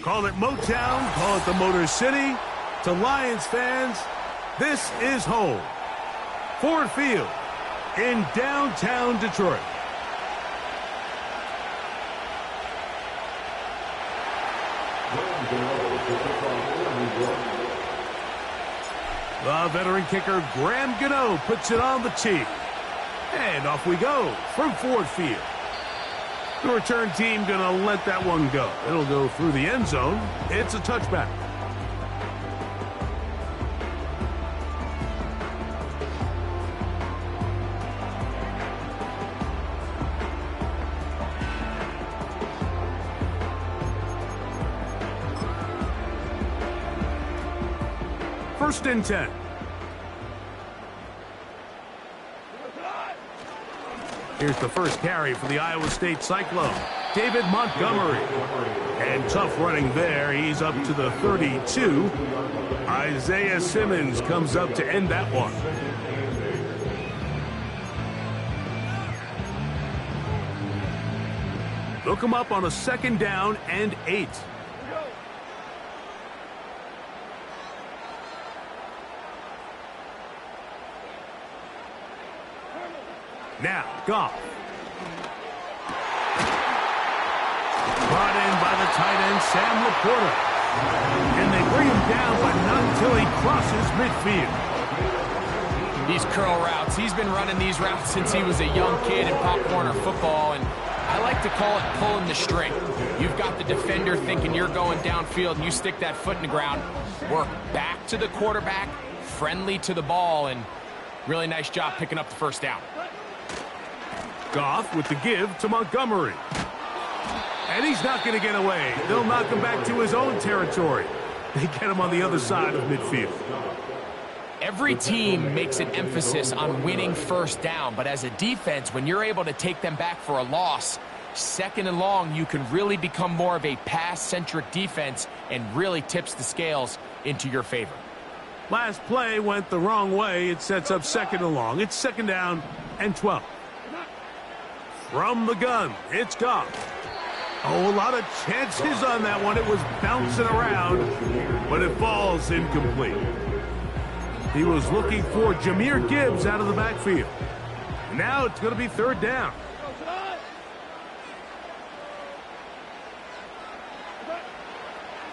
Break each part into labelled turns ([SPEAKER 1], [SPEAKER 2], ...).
[SPEAKER 1] Call it Motown, call it the Motor City. To Lions fans, this is home. Ford Field in downtown Detroit. The veteran kicker Graham Gano puts it on the tee. And off we go from Ford Field. The return team going to let that one go. It'll go through the end zone. It's a touchback. First and 10. Here's the first carry for the Iowa State Cyclone, David Montgomery. And tough running there. He's up to the 32. Isaiah Simmons comes up to end that one. Look him up on a 2nd down and 8. Now, Goff. Brought in by the tight end, Sam Laporta. And they bring him down, but not until he crosses midfield.
[SPEAKER 2] These curl routes, he's been running these routes since he was a young kid in Pop Warner football, and I like to call it pulling the string. You've got the defender thinking you're going downfield, and you stick that foot in the ground, work back to the quarterback, friendly to the ball, and really nice job picking up the first down.
[SPEAKER 1] Goff with the give to Montgomery. And he's not going to get away. They'll knock him back to his own territory. They get him on the other side of midfield.
[SPEAKER 2] Every team makes an emphasis on winning first down, but as a defense, when you're able to take them back for a loss, 2nd and long, you can really become more of a pass-centric defense and really tips the scales into your favor.
[SPEAKER 1] Last play went the wrong way. It sets up 2nd and long. It's 2nd down and 12. From the gun, it's Goff. Oh, a lot of chances on that one. It was bouncing around, but it falls incomplete. He was looking for Jahmyr Gibbs out of the backfield. Now it's going to be 3rd down.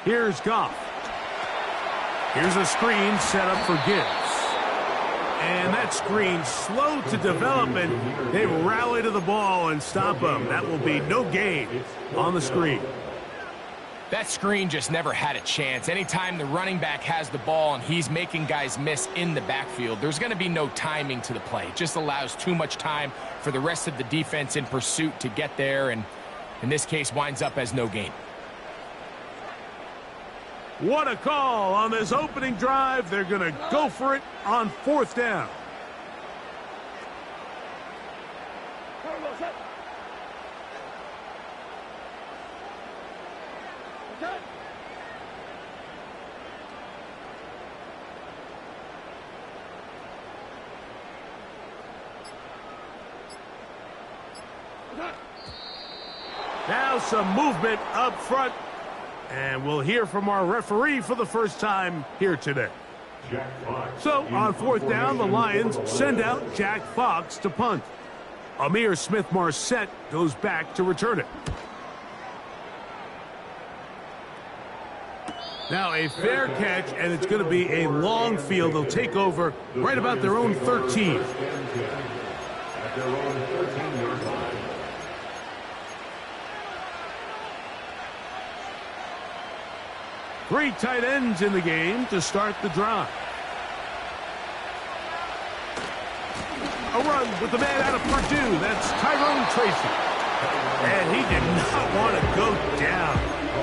[SPEAKER 1] Here's Goff. Here's a screen set up for Gibbs. And that screen slow to develop, and they rally to the ball and stop him. That will be no gain on the screen.
[SPEAKER 2] That screen just never had a chance. Anytime the running back has the ball and he's making guys miss in the backfield, there's going to be no timing to the play. It just allows too much time for the rest of the defense in pursuit to get there, and in this case winds up as no gain.
[SPEAKER 1] What a call on this opening drive. They're going to go for it on 4th down. Now some movement up front. And we'll hear from our referee for the first time here today. So, on 4th down, the Lions send out Jack Fox to punt. Amir Smith-Marset goes back to return it. Now a fair catch, and it's going to be a long field. They'll take over right about their own 13. Three tight ends in the game to start the drive. A run with the man out of Purdue. That's Tyrone Tracy. And he did not want to go down.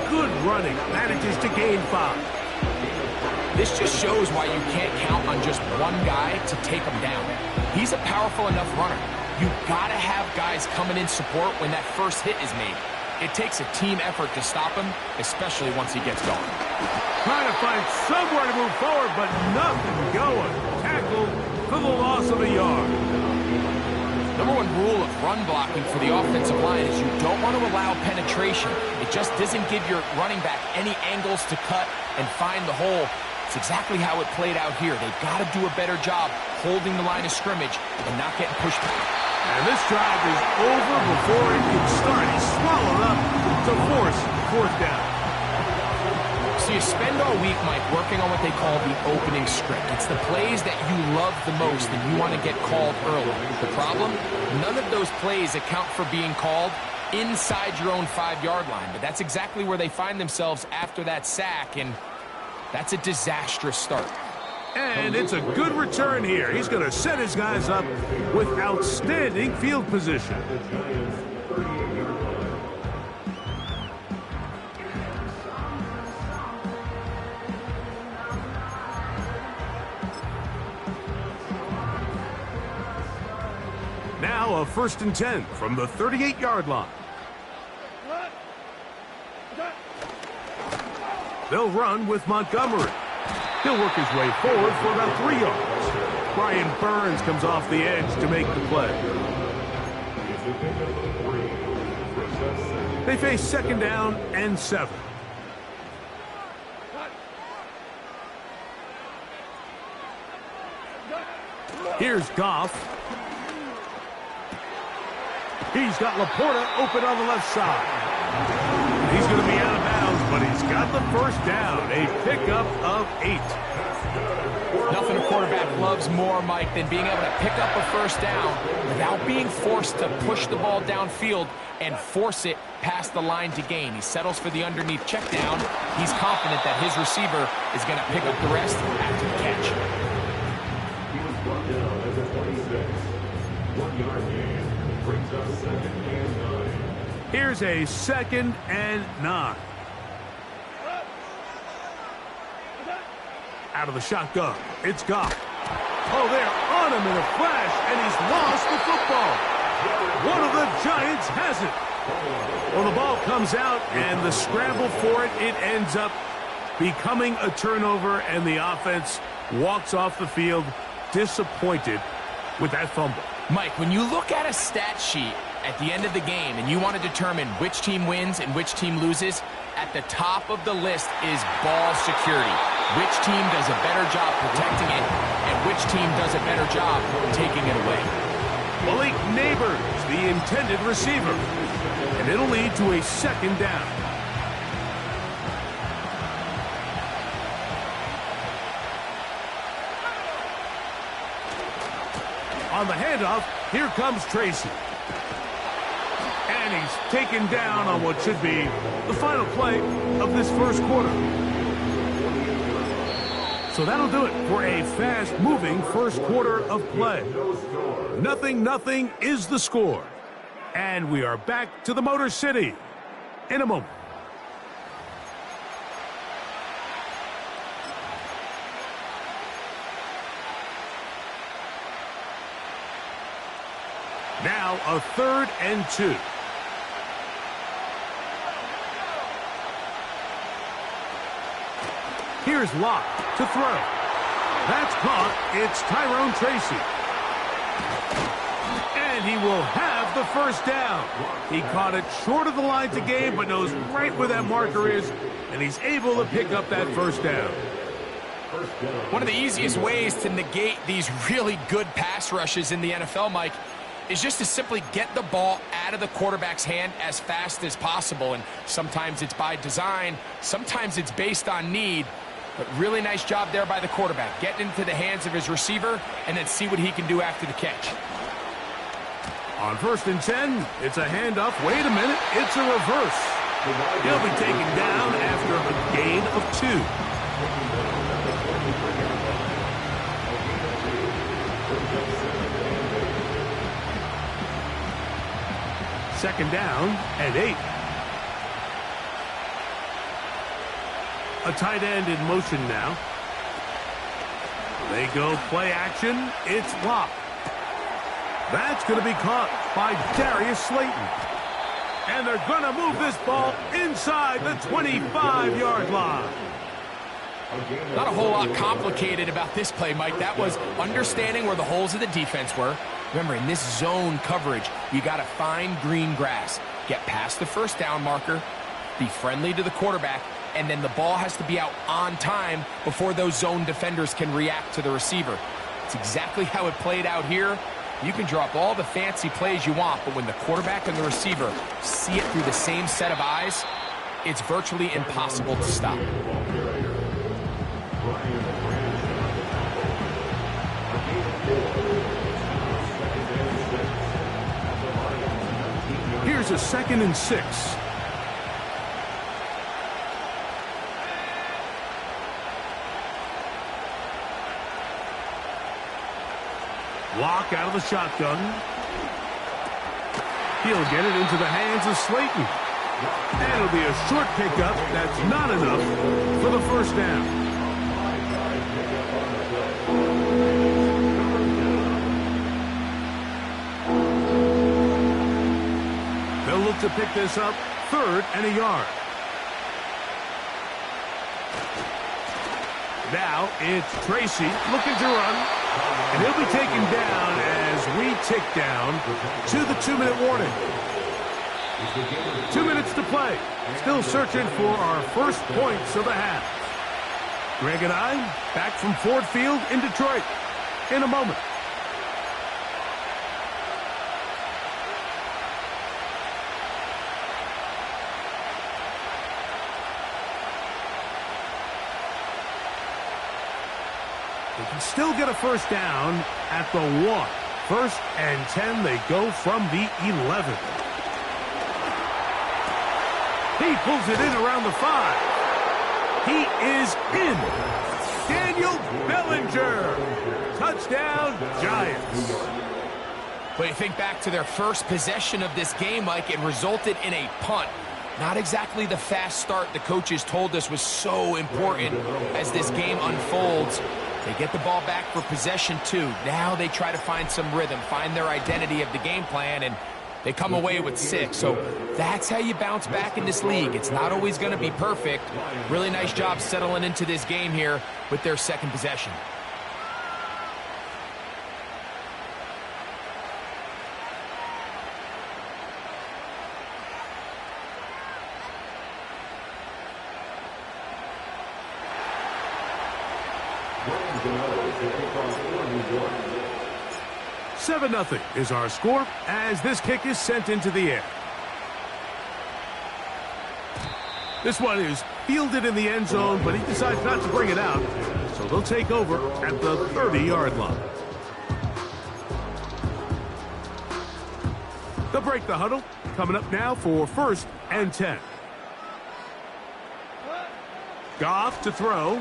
[SPEAKER 1] Good running. Manages to gain 5.
[SPEAKER 2] This just shows why you can't count on just one guy to take him down. He's a powerful enough runner. You've got to have guys coming in support when that first hit is made. It takes a team effort to stop him, especially once he gets going.
[SPEAKER 1] Trying to find somewhere to move forward, but nothing going. Tackled for the loss of a yard.
[SPEAKER 2] Number one rule of run blocking for the offensive line is you don't want to allow penetration. It just doesn't give your running back any angles to cut and find the hole. It's exactly how it played out here. They've got to do a better job holding the line of scrimmage and not getting pushed back.
[SPEAKER 1] And this drive is over before it can start. He's swallowed up to force fourth down.
[SPEAKER 2] So you spend all week, Mike, working on what they call the opening script. It's the plays that you love the most and you want to get called early. The problem? None of those plays account for being called inside your own 5-yard line. But that's exactly where they find themselves after that sack, and that's a disastrous start.
[SPEAKER 1] And it's a good return here. He's going to set his guys up with outstanding field position. Now a 1st and 10 from the 38-yard line. They'll run with Montgomery. He'll work his way forward for about 3 yards. Brian Burns comes off the edge to make the play. They face 2nd down and 7. Here's Goff. He's got Laporta open on the left side. He's going to be out of bounds, but he's got the first down. A pickup of 8.
[SPEAKER 2] Nothing a quarterback loves more, Mike, than being able to pick up a first down without being forced to push the ball downfield and force it past the line to gain. He settles for the underneath check down. He's confident that his receiver is going to pick up the rest after the catch.
[SPEAKER 3] He was brought down at the 26. 1-yard gain brings up 2nd and 9.
[SPEAKER 1] Here's a 2nd and 9. Out of the shotgun, it's Goff. Oh, they're on him in a flash, and he's lost the football. One of the Giants has it. Well, the ball comes out, and the scramble for it, it ends up becoming a turnover, and the offense walks off the field disappointed with that fumble.
[SPEAKER 2] Mike, when you look at a stat sheet at the end of the game and you want to determine which team wins and which team loses, at the top of the list is ball security. Which team does a better job protecting it and which team does a better job taking it away.
[SPEAKER 1] Malik Neighbors, the intended receiver, and it'll lead to a 2nd down. On the handoff, here comes Tracy. And he's taken down on what should be the final play of this first quarter. So that'll do it for a fast-moving first quarter of play. 0-0 is the score. And we are back to the Motor City in a moment. Now a 3rd and 2. Here's Locke to throw. That's caught. It's Tyrone Tracy. And he will have the first down. He caught it short of the line to gain, but knows right where that marker is, and he's able to pick up that first down.
[SPEAKER 2] One of the easiest ways to negate these really good pass rushes in the NFL, Mike, is just to simply get the ball out of the quarterback's hand as fast as possible. And sometimes it's by design, sometimes it's based on need. But really nice job there by the quarterback. Get into the hands of his receiver and then see what he can do after the catch.
[SPEAKER 1] On 1st and 10, it's a handoff. Wait a minute, it's a reverse. He'll be taken down after a gain of 2. Second down and 8. A tight end in motion now. They go play action. It's Locke. That's going to be caught by Darius Slayton. And they're going to move this ball inside the 25-yard line.
[SPEAKER 2] Not a whole lot complicated about this play, Mike. That was understanding where the holes of the defense were, Remember, in this zone coverage, you got to find green grass, get past the first down marker, be friendly to the quarterback, and then the ball has to be out on time before those zone defenders can react to the receiver. It's exactly how it played out here. You can drop all the fancy plays you want, but when the quarterback and the receiver see it through the same set of eyes, it's virtually impossible to stop.
[SPEAKER 1] Here's a 2nd and 6. Lock out of the shotgun. He'll get it into the hands of Slayton. And it'll be a short pickup. That's not enough for the first down. They'll look to pick this up 3rd and a yard. Now it's Tracy looking to run. And he'll be taken down as we tick down to the 2-minute warning. 2 minutes to play. Still searching for our first points of the half. Greg and I back from Ford Field in Detroit in a moment. They can still get a first down at the 1. 1st and 10, they go from the 11. He pulls it in around the 5. He is in. Daniel Bellinger. Touchdown, Giants.
[SPEAKER 2] But you think back to their first possession of this game, Mike, it resulted in a punt. Not exactly the fast start the coaches told us was so important as this game unfolds. They get the ball back for possession 2. Now they try to find some rhythm, find their identity of the game plan, and they come away with 6. So that's how you bounce back in this league. It's not always going to be perfect. Really nice job settling into this game here with their 2nd possession.
[SPEAKER 1] Seven 0 is our score as this kick is sent into the air. This one is fielded in the end zone, but he decides not to bring it out, so they'll take over at the 30-yard line. They'll break the huddle. Coming up now for 1st and 10. Goff to throw.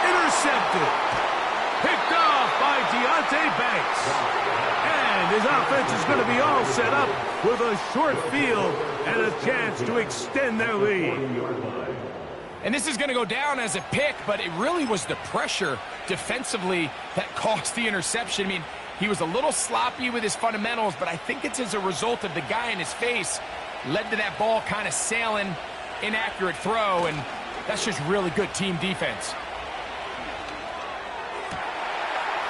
[SPEAKER 1] Intercepted. Picked off by Deonte Banks. And his offense is going to be all set up with a short field and a chance to extend their lead.
[SPEAKER 2] And this is going to go down as a pick, but it really was the pressure defensively that caused the interception. I mean, he was a little sloppy with his fundamentals, but I think it's as a result of the guy in his face led to that ball kind of sailing, inaccurate throw, and that's just really good team defense.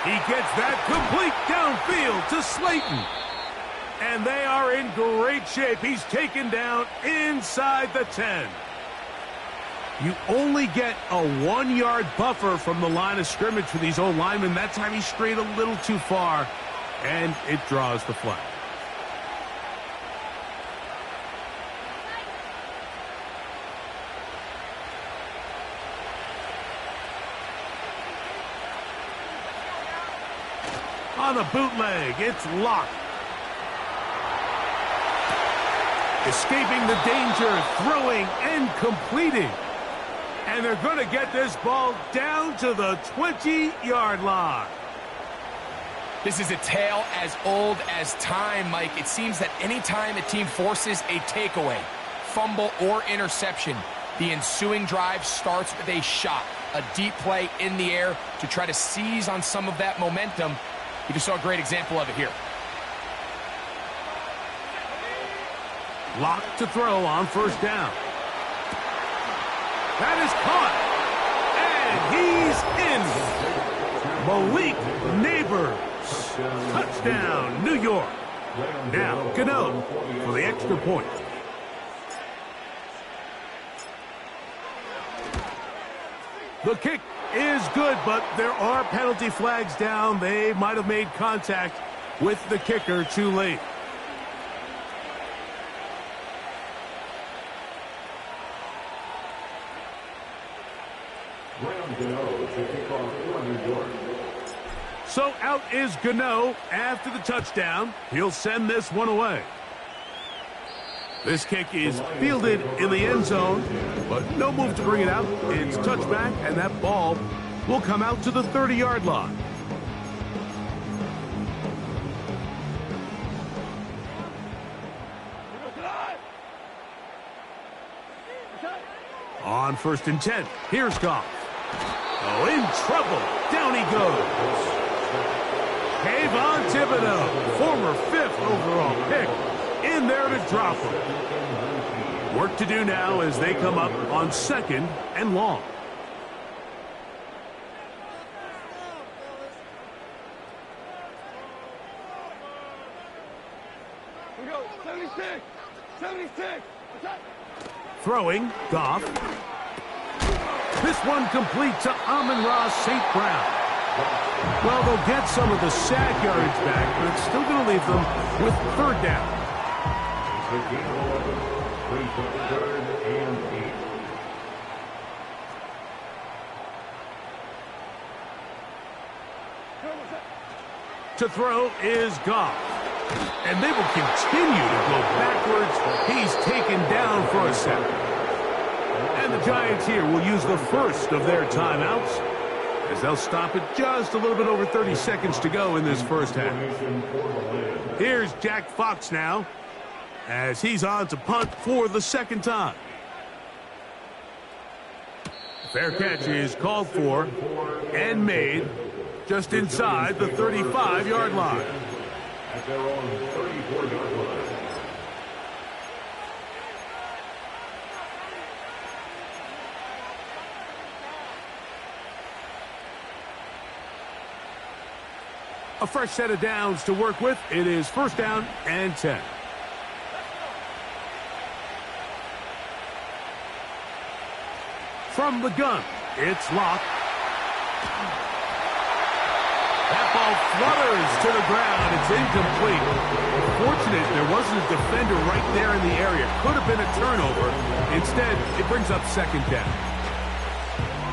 [SPEAKER 1] He gets that complete downfield to Slayton. And they are in great shape. He's taken down inside the 10. You only get a 1-yard buffer from the line of scrimmage for these old linemen. That time he strayed a little too far, and it draws the flag. On a bootleg, it's locked. Escaping the danger, throwing and completing. And they're going to get this ball down to the 20-yard line.
[SPEAKER 2] This is a tale as old as time, Mike. It seems that anytime a team forces a takeaway, fumble, or interception, the ensuing drive starts with a shot, a deep play in the air to try to seize on some of that momentum. You just saw a great example of it here.
[SPEAKER 1] Locked to throw on 1st down. That is caught. And he's in. Malik Neighbors. Touchdown, New York. Now, Gano for the extra point. The kick is good, but there are penalty flags down. They might have made contact with the kicker too late. So out is Gano after the touchdown. He'll send this one away. This kick is fielded in the end zone, but no move to bring it out. It's touchback, and that ball will come out to the 30-yard line. On 1st and 10, here's Goff. Oh, in trouble. Down he goes. Kayvon Thibodeaux, former 5th overall pick, in there to drop him. Work to do now as they come up on 2nd and long.
[SPEAKER 4] We go, 76, 76.
[SPEAKER 1] Throwing, Goff. This one complete to Amon-Ra St. Brown. Well, they'll get some of the sack yards back, but it's still going to leave them with 3rd down. To throw is Goff. And they will continue to go backwards. He's taken down for a sack. And the Giants here will use the first of their timeouts, as they'll stop it just a little bit over 30 seconds to go in this first half. Here's Jack Fox now, as he's on to punt for the 2nd time. Fair catch is called for and made just inside the 35-yard line.
[SPEAKER 3] At their own 34-yard line.
[SPEAKER 1] A fresh set of downs to work with. It is 1st down and 10. From the gun, it's Locke. That ball flutters to the ground. It's incomplete. Fortunate there wasn't a defender right there in the area. Could have been a turnover. Instead, it brings up 2nd down.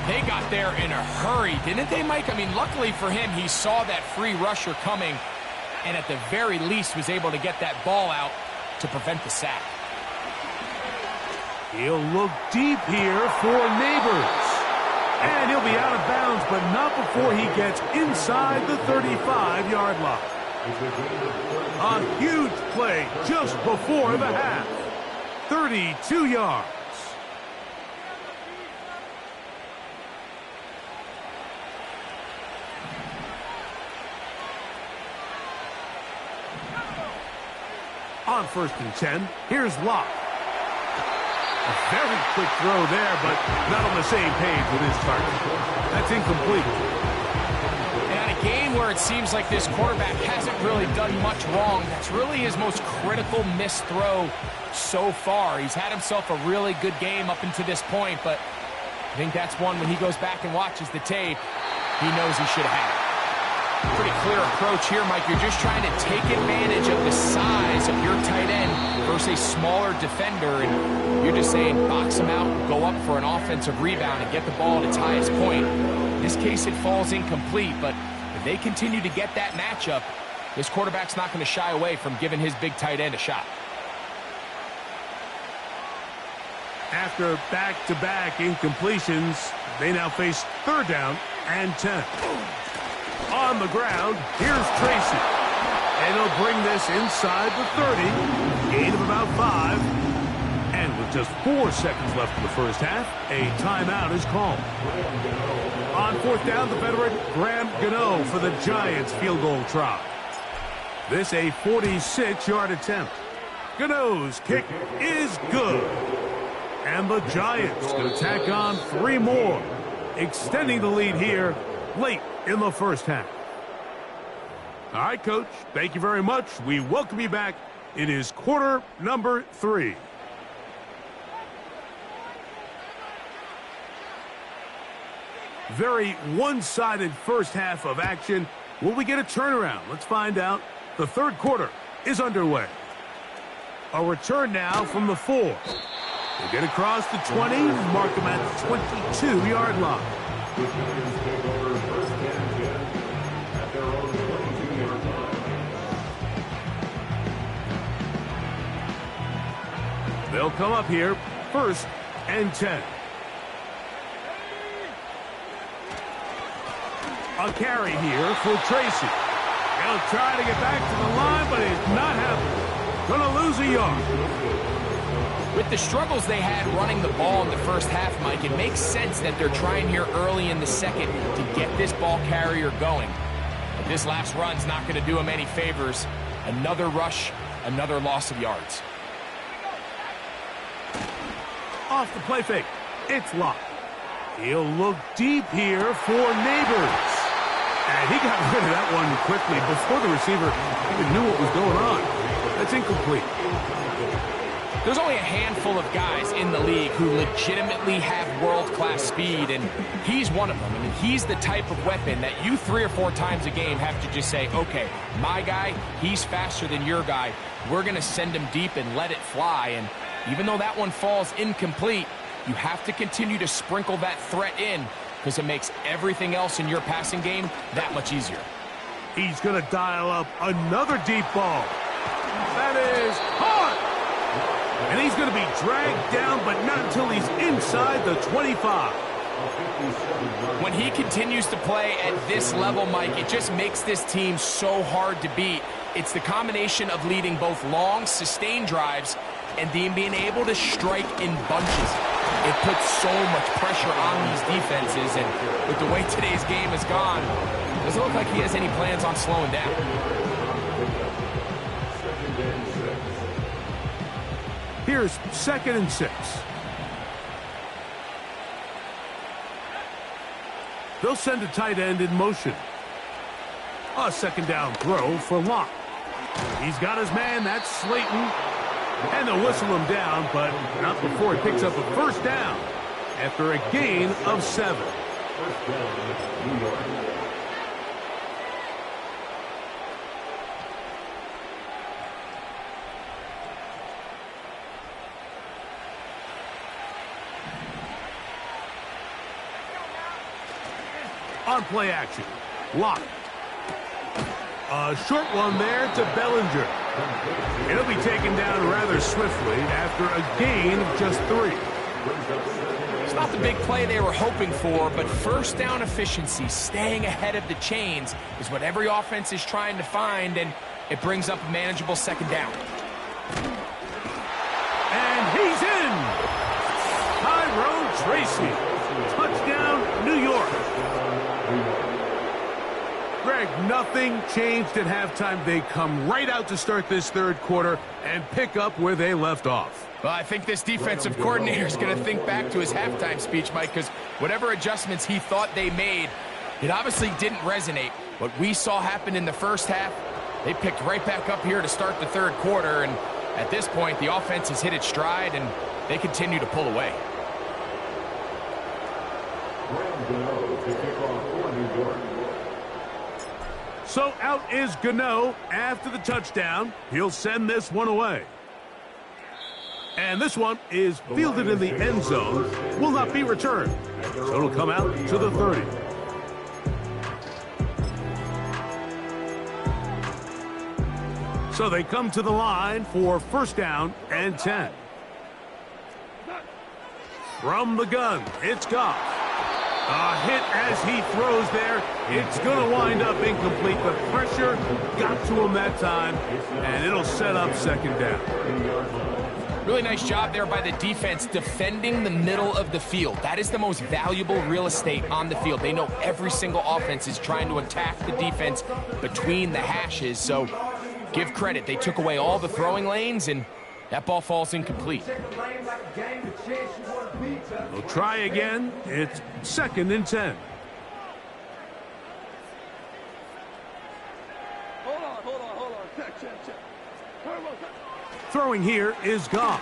[SPEAKER 2] They got there in a hurry, didn't they, Mike? I mean, luckily for him, he saw that free rusher coming and at the very least was able to get that ball out to prevent the sack.
[SPEAKER 1] He'll look deep here for Neighbors. And he'll be out of bounds, but not before he gets inside the 35-yard line. A huge play just before the half. 32 yards. On 1st and 10, here's Locke. A very quick throw there, but not on the same page with his target. That's incomplete.
[SPEAKER 2] And in a game where it seems like this quarterback hasn't really done much wrong, that's really his most critical missed throw so far. He's had himself a really good game up until this point, but I think that's one when he goes back and watches the tape, he knows he should have had it. Pretty clear approach here, Mike. You're just trying to take advantage of the size of your tight end versus a smaller defender, and you're just saying box him out, go up for an offensive rebound, and get the ball at its highest point. In this case, it falls incomplete, but if they continue to get that matchup, this quarterback's not going to shy away from giving his big tight end a shot.
[SPEAKER 1] After back-to-back incompletions, they now face 3rd down and 10. On the ground, here's Tracy. And he'll bring this inside the 30. Gain of about 5. And with just 4 seconds left in the first half, a timeout is called. On 4th down, the veteran Graham Gano for the Giants field goal try. This a 46-yard attempt. Gano's kick is good. And the Giants going to tack on 3 more, extending the lead here late in the first half. All right, Coach, thank you very much. We welcome you back. It is quarter number 3. Very one-sided first half of action. Will we get a turnaround? Let's find out. The third quarter is underway. A return now from the 4. They get across the 20, mark them at the 22-yard line.
[SPEAKER 3] The Giants take over first and 10 at their own 22-yard line.
[SPEAKER 1] They'll come up here, first and 10. A carry here for Tracy. He'll try to get back to the line, but it's not happening. Gonna lose a yard.
[SPEAKER 2] With the struggles they had running the ball in the first half, Mike, it makes sense that they're trying here early in the second to get this ball carrier going. But this last run's not going to do him any favors. Another rush, another loss of yards.
[SPEAKER 1] Off the play fake. It's Locke. He'll look deep here for Neighbors. And he got rid of that one quickly before the receiver even knew what was going on. That's incomplete.
[SPEAKER 2] There's only a handful of guys in the league who legitimately have world-class speed, and he's one of them. I mean, he's the type of weapon that you 3 or 4 times a game have to just say, okay, my guy, he's faster than your guy. We're going to send him deep and let it fly. And even though that one falls incomplete, you have to continue to sprinkle that threat in because it makes everything else in your passing game that much easier.
[SPEAKER 1] He's going to dial up another deep ball. That is hard. And he's going to be dragged down, but not until he's inside the 25.
[SPEAKER 2] When he continues to play at this level, Mike, it just makes this team so hard to beat. It's the combination of leading both long, sustained drives and then being able to strike in bunches. It puts so much pressure on these defenses, and with the way today's game has gone, it doesn't look like he has any plans on slowing down.
[SPEAKER 1] Here's 2nd and 6. They'll send a tight end in motion. A 2nd down throw for Locke. He's got his man, that's Slayton. And they'll whistle him down, but not before he picks up a first down after a gain of 7.
[SPEAKER 3] First down, New York.
[SPEAKER 1] On play action, Locke. A short one there to Bellinger. It'll be taken down rather swiftly after a gain of just 3.
[SPEAKER 2] It's not the big play they were hoping for, but first down efficiency, staying ahead of the chains, is what every offense is trying to find, and it brings up a manageable 2nd down.
[SPEAKER 1] And he's in! Tyrone Tracy. Touchdown, New York. Greg, nothing changed at halftime. They come right out to start this third quarter and pick up where they left off.
[SPEAKER 2] Well, I think this defensive coordinator is going to think back to his halftime speech, Mike, because whatever adjustments he thought they made, it obviously didn't resonate. What we saw happen in the first half, they picked right back up here to start the third quarter, and at this point, the offense has hit its stride, and they continue to pull away.
[SPEAKER 3] Graham Gano to kick off for New York.
[SPEAKER 1] So out is Gano after the touchdown. He'll send this one away. And this one is fielded in the end zone. Will not be returned. So it'll come out to the 30. So they come to the line for first down and 10. From the gun, it's Goff. A hit as he throws there. It's going to wind up incomplete. The pressure got to him that time, and it'll set up 2nd down.
[SPEAKER 2] Really nice job there by the defense defending the middle of the field. That is the most valuable real estate on the field. They know every single offense is trying to attack the defense between the hashes, so give credit. They took away all the throwing lanes, and that ball falls incomplete.
[SPEAKER 1] They'll try again. It's 2nd and 10.
[SPEAKER 4] hold on. Check. Turbo, check.
[SPEAKER 1] Throwing here is Goff.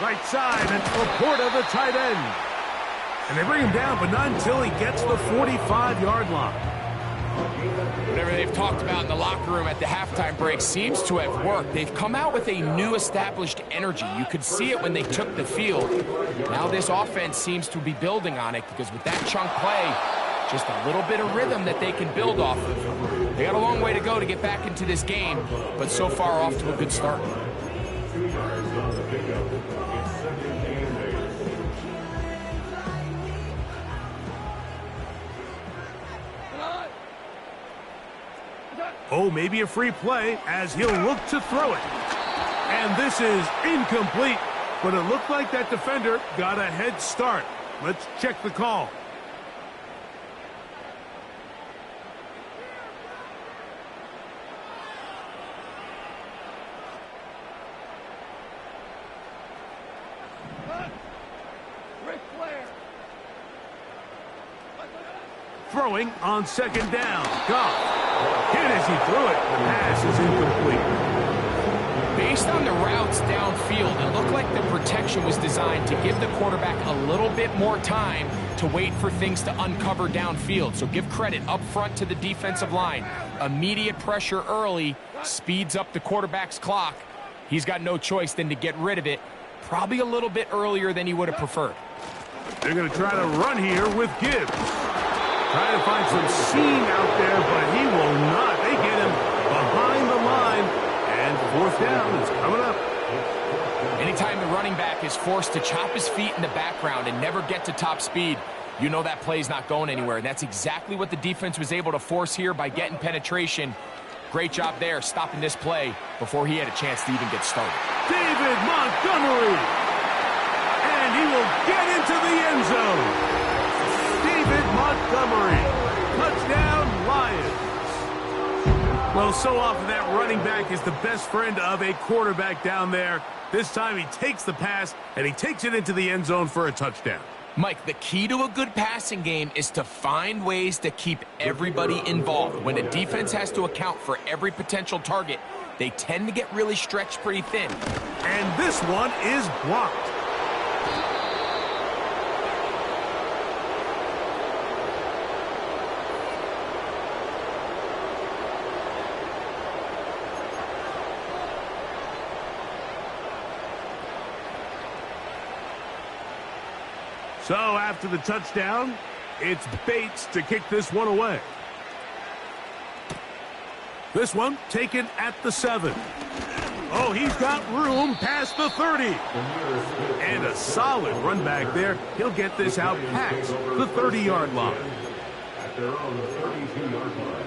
[SPEAKER 1] Right side, and Laporta, the tight end. And they bring him down, but not until he gets the 45-yard line.
[SPEAKER 2] Whatever they've talked about in the locker room at the halftime break seems to have worked. They've come out with a new established energy. You could see it when they took the field. Now this offense seems to be building on it because with that chunk play, just a little bit of rhythm that they can build off of. They got a long way to go to get back into this game, but so far off to a good start.
[SPEAKER 3] 2 yards on the pickup. It's second and 8.
[SPEAKER 1] Oh, maybe a free play as he'll look to throw it. And this is incomplete, but it looked like that defender got a head start. Let's check the call.
[SPEAKER 4] Ric Flair.
[SPEAKER 1] Throwing on second down. Goff. Hit as he threw it. The pass is incomplete.
[SPEAKER 2] Based on the routes downfield, it looked like the protection was designed to give the quarterback a little bit more time to wait for things to uncover downfield. So give credit up front to the defensive line. Immediate pressure early speeds up the quarterback's clock. He's got no choice than to get rid of it, probably a little bit earlier than he would have preferred.
[SPEAKER 1] They're going to try to run here with Gibbs. Trying to find some seam out there, but he will not. They get him behind the line, and fourth down is coming up.
[SPEAKER 2] Anytime the running back is forced to chop his feet in the background and never get to top speed, you know that play's not going anywhere. And that's exactly what the defense was able to force here by getting penetration. Great job there, stopping this play before he had a chance to even get started.
[SPEAKER 1] David Montgomery, and he will get into the end zone. David Montgomery, touchdown Lions. Well, so often that running back is the best friend of a quarterback down there. This time he takes the pass, and he takes it into the end zone for a touchdown.
[SPEAKER 2] Mike, the key to a good passing game is to find ways to keep everybody involved. When a defense has to account for every potential target, they tend to get really stretched pretty thin.
[SPEAKER 1] And this one is blocked. So after the touchdown, it's Bates to kick this one away. This one taken at the 7. Oh, he's got room past the 30. And a solid run back there. He'll get this out past the 30-yard line.
[SPEAKER 3] They're on the 32-yard line.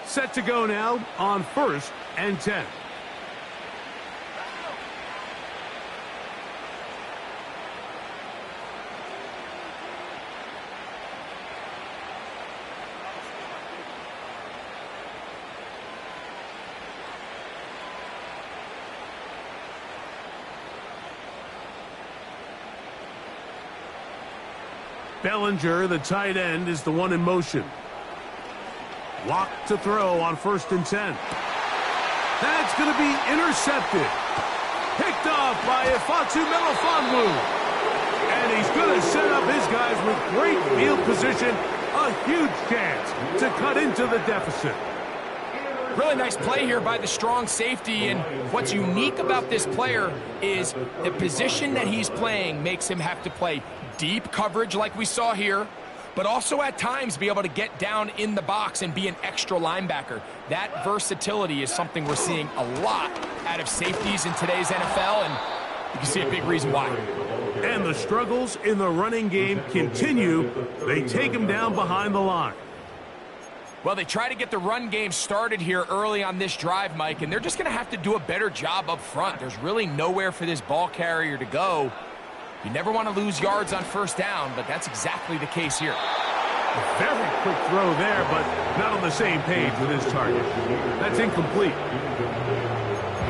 [SPEAKER 1] Set to go now on 1st and 10. Bellinger, the tight end, is the one in motion. Locked to throw on 1st and 10. That's going to be intercepted. Picked off by Ifeatu Melifonwu. And he's going to set up his guys with great field position. A huge chance to cut into the deficit.
[SPEAKER 2] Really nice play here by the strong safety, and what's unique about this player is the position that he's playing makes him have to play deep coverage like we saw here, but also at times be able to get down in the box and be an extra linebacker. That versatility is something we're seeing a lot out of safeties in today's NFL, and you can see a big reason why.
[SPEAKER 1] And the struggles in the running game continue. They take him down behind the line.
[SPEAKER 2] Well, they try to get the run game started here early on this drive, Mike, and they're just going to have to do a better job up front. There's really nowhere for this ball carrier to go. You never want to lose yards on 1st down, but that's exactly the case here.
[SPEAKER 1] A very quick throw there, but not on the same page with his target. That's incomplete.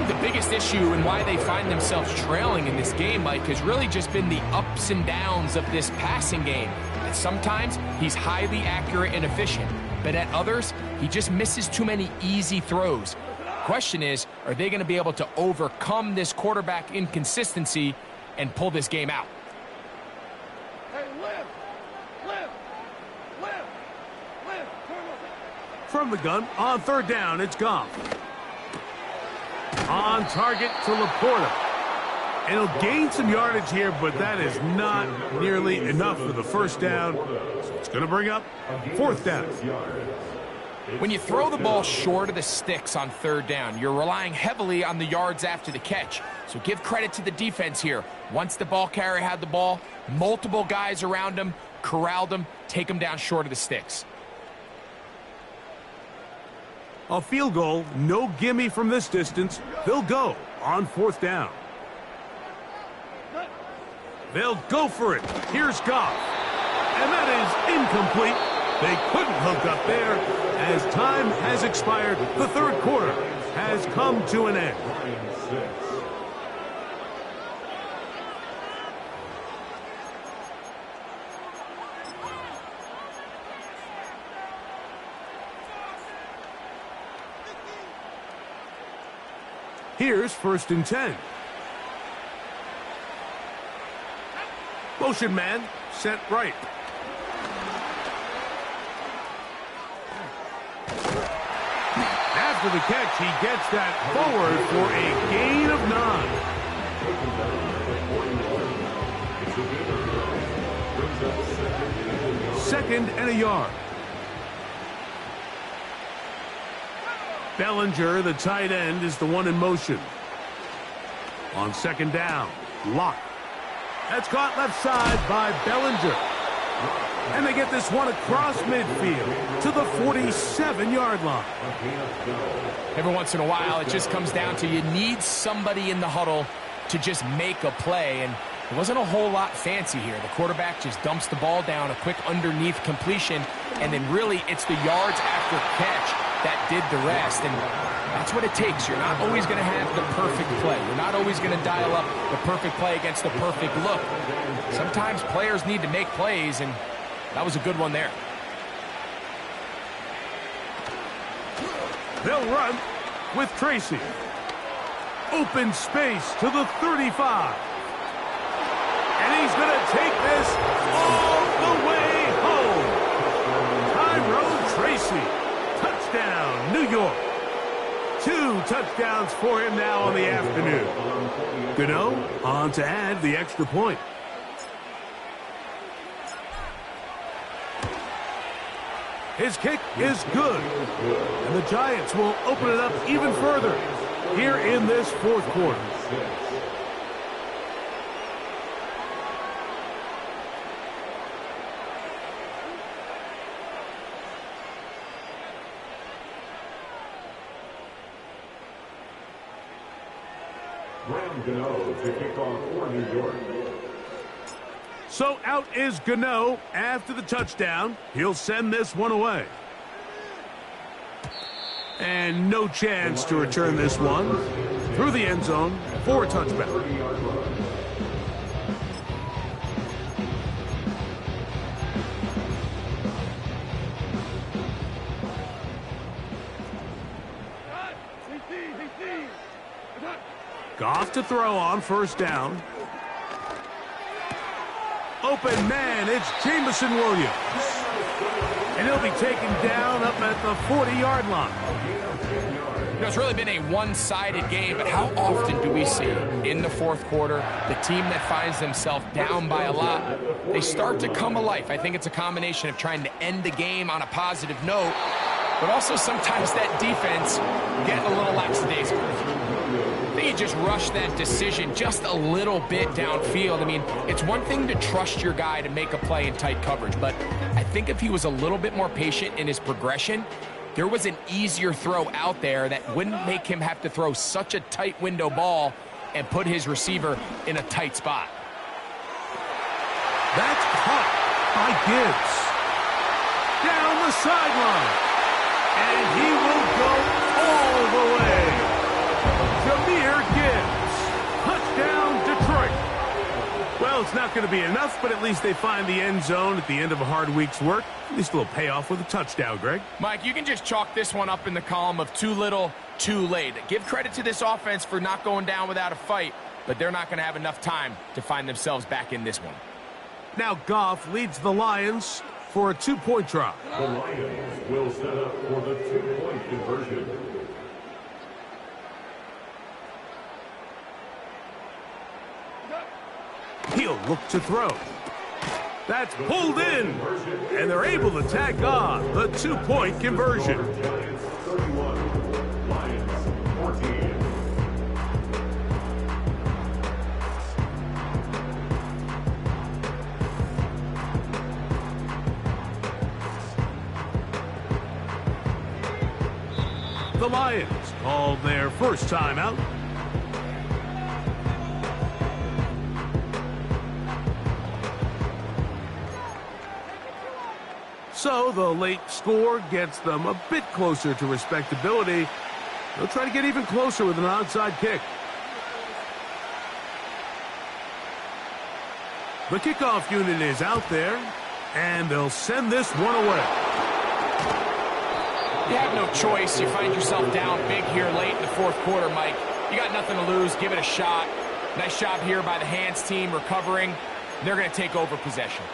[SPEAKER 2] The biggest issue and why they find themselves trailing in this game, Mike, has really just been the ups and downs of this passing game. that sometimes he's highly accurate and efficient, but at others, he just misses too many easy throws. Question is, are they going to be able to overcome this quarterback inconsistency and pull this game out?
[SPEAKER 4] Hey, lift!
[SPEAKER 1] From the gun, on third down, it's Goff. On target to Laporta. And he'll gain some yardage here, but that is not nearly enough for the first down. So it's going to bring up fourth down.
[SPEAKER 2] When you throw the ball short of the sticks on third down, you're relying heavily on the yards after the catch. So give credit to the defense here. Once the ball carrier had the ball, multiple guys around him, corralled him, take him down short of the sticks.
[SPEAKER 1] A field goal, no gimme from this distance. They'll go on fourth down. They'll go for it. Here's Goff. And that is incomplete. They couldn't hook up there. As time has expired, the third quarter has come to an end. Here's first and 10. Motion man set right. After the catch, he gets that forward for a gain of 9. Second and a yard. Bellinger, the tight end, is the one in motion. On second down, Locke. That's caught left side by Bellinger. And they get this one across midfield to the 47-yard line.
[SPEAKER 2] Every once in a while, it just comes down to you need somebody in the huddle to just make a play. And it wasn't a whole lot fancy here. The quarterback just dumps the ball down, a quick underneath completion, and then really it's the yards after catch that did the rest. And that's what it takes. You're not always going to have the perfect play. You're not always going to dial up the perfect play against the perfect look. Sometimes players need to make plays, and that was a good one there.
[SPEAKER 1] They'll run with Tracy. Open space to the 35. And he's going to take this all the way home. Tyrone Tracy. Touchdown, New York. 2 touchdowns for him now on the afternoon. Gano on to add the extra point. His kick is good. And the Giants will open it up even further here in this fourth quarter.
[SPEAKER 3] Graham Gano to kick off for New York.
[SPEAKER 1] So out is Gano after the touchdown. He'll send this one away. And no chance to return this one through the end zone for a touchback. Goff to throw on first down. Open man, it's Jameson Williams. And he'll be taken down up at the 40-yard line.
[SPEAKER 2] You know, it's really been a one-sided game, but how often do we see in the fourth quarter the team that finds themselves down by a lot, they start to come alive. I think it's a combination of trying to end the game on a positive note, but also sometimes that defense getting a little lackadaisical. They just rush that decision just a little bit downfield. I mean, it's one thing to trust your guy to make a play in tight coverage, but I think if he was a little bit more patient in his progression, there was an easier throw out there that wouldn't make him have to throw such a tight window ball and put his receiver in a tight spot.
[SPEAKER 1] That's caught by Gibbs. Down the sideline. And he will go all the way. Jahmyr Gibbs. Touchdown, Detroit. Well, Well, it's not going to be enough, but at least they find the end zone at the end of a hard week's work. At least a little payoff with a touchdown, Greg.
[SPEAKER 2] Mike, you can just chalk this one up in the column of too little, too late. Give credit to this offense for not going down without a fight, but they're not going to have enough time to find themselves back in this one.
[SPEAKER 1] Now Goff leads the Lions for a 2-point try.
[SPEAKER 3] The Lions will set up for the 2-point conversion.
[SPEAKER 1] He'll look to throw. That's pulled in, and they're able to tack on the 2-point conversion.
[SPEAKER 3] Giants 31, Lions 14.
[SPEAKER 1] The Lions called their first timeout. So the late score gets them a bit closer to respectability. They'll try to get even closer with an onside kick. The kickoff unit is out there, and they'll send this one away.
[SPEAKER 2] You have no choice. You find yourself down big here late in the fourth quarter, Mike. You got nothing to lose. Give it a shot. Nice job here by the hands team recovering. They're going to take over possession.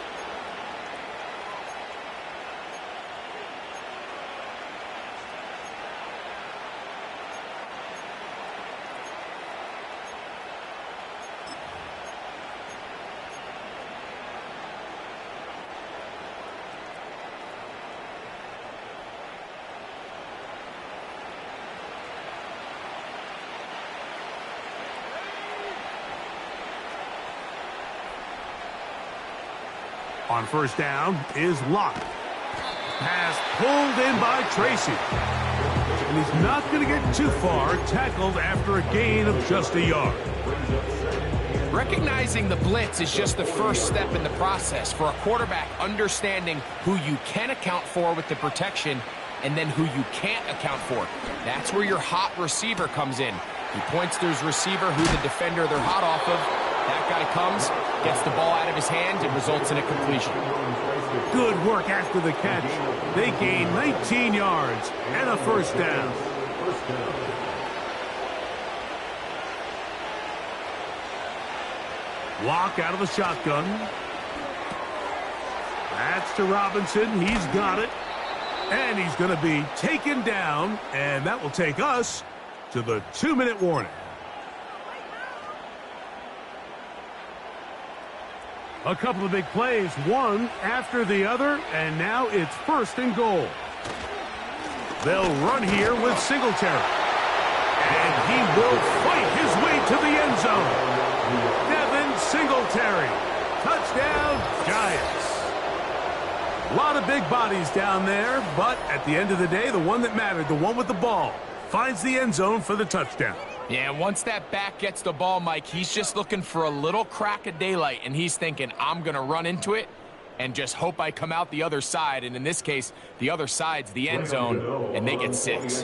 [SPEAKER 1] On first down is Locke. Pass pulled in by Tracy. And he's not going to get too far, tackled after a gain of just a yard.
[SPEAKER 2] Recognizing the blitz is just the first step in the process for a quarterback understanding who you can account for with the protection and then who you can't account for. That's where your hot receiver comes in. He points to his receiver who the defender they're hot off of. That guy comes, gets the ball out of his hand, and results in a completion.
[SPEAKER 1] Good work after the catch. They gain 19 yards and a first down. Walk out of the shotgun. That's to Robinson. He's got it. And he's going to be taken down, and that will take us to the 2-minute warning. A couple of big plays, one after the other, and now it's first and goal. They'll run here with Singletary. And he will fight his way to the end zone. Devin Singletary. Touchdown, Giants. A lot of big bodies down there, but at the end of the day, the one that mattered, the one with the ball, finds the end zone for the touchdown.
[SPEAKER 2] Yeah, once that back gets the ball, Mike, he's just looking for a little crack of daylight, and he's thinking, I'm going to run into it and just hope I come out the other side. And in this case, the other side's the end zone, and they get 6.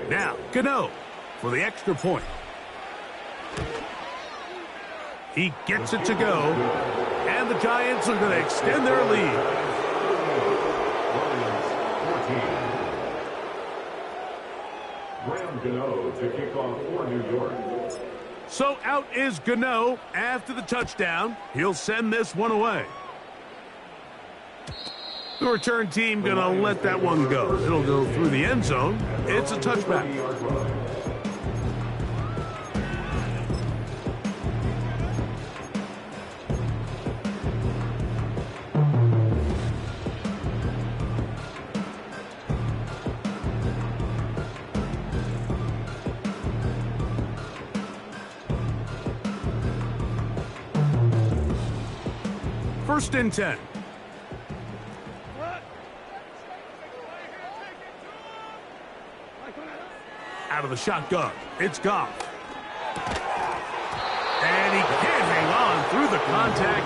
[SPEAKER 1] Now, Gano for the extra point. He gets it to go, and the Giants are going to extend their lead.
[SPEAKER 3] Graham Gano to kick off for New York.
[SPEAKER 1] So out is Gano after the touchdown. He'll send this one away. The return team going to let that one go. It'll go through the end zone. It's a touchback. First and 10. Out of the shotgun, it's Goff. And he can't hang on through the contact.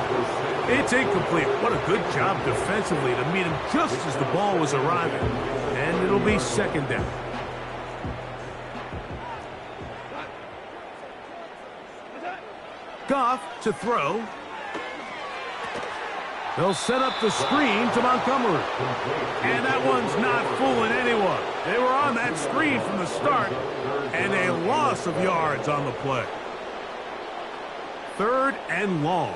[SPEAKER 1] It's incomplete. What a good job defensively to meet him just as the ball was arriving. And it'll be second down. Goff to throw. They'll set up the screen to Montgomery. And that one's not fooling anyone. They were on that screen from the start, and a loss of yards on the play. 3rd and long.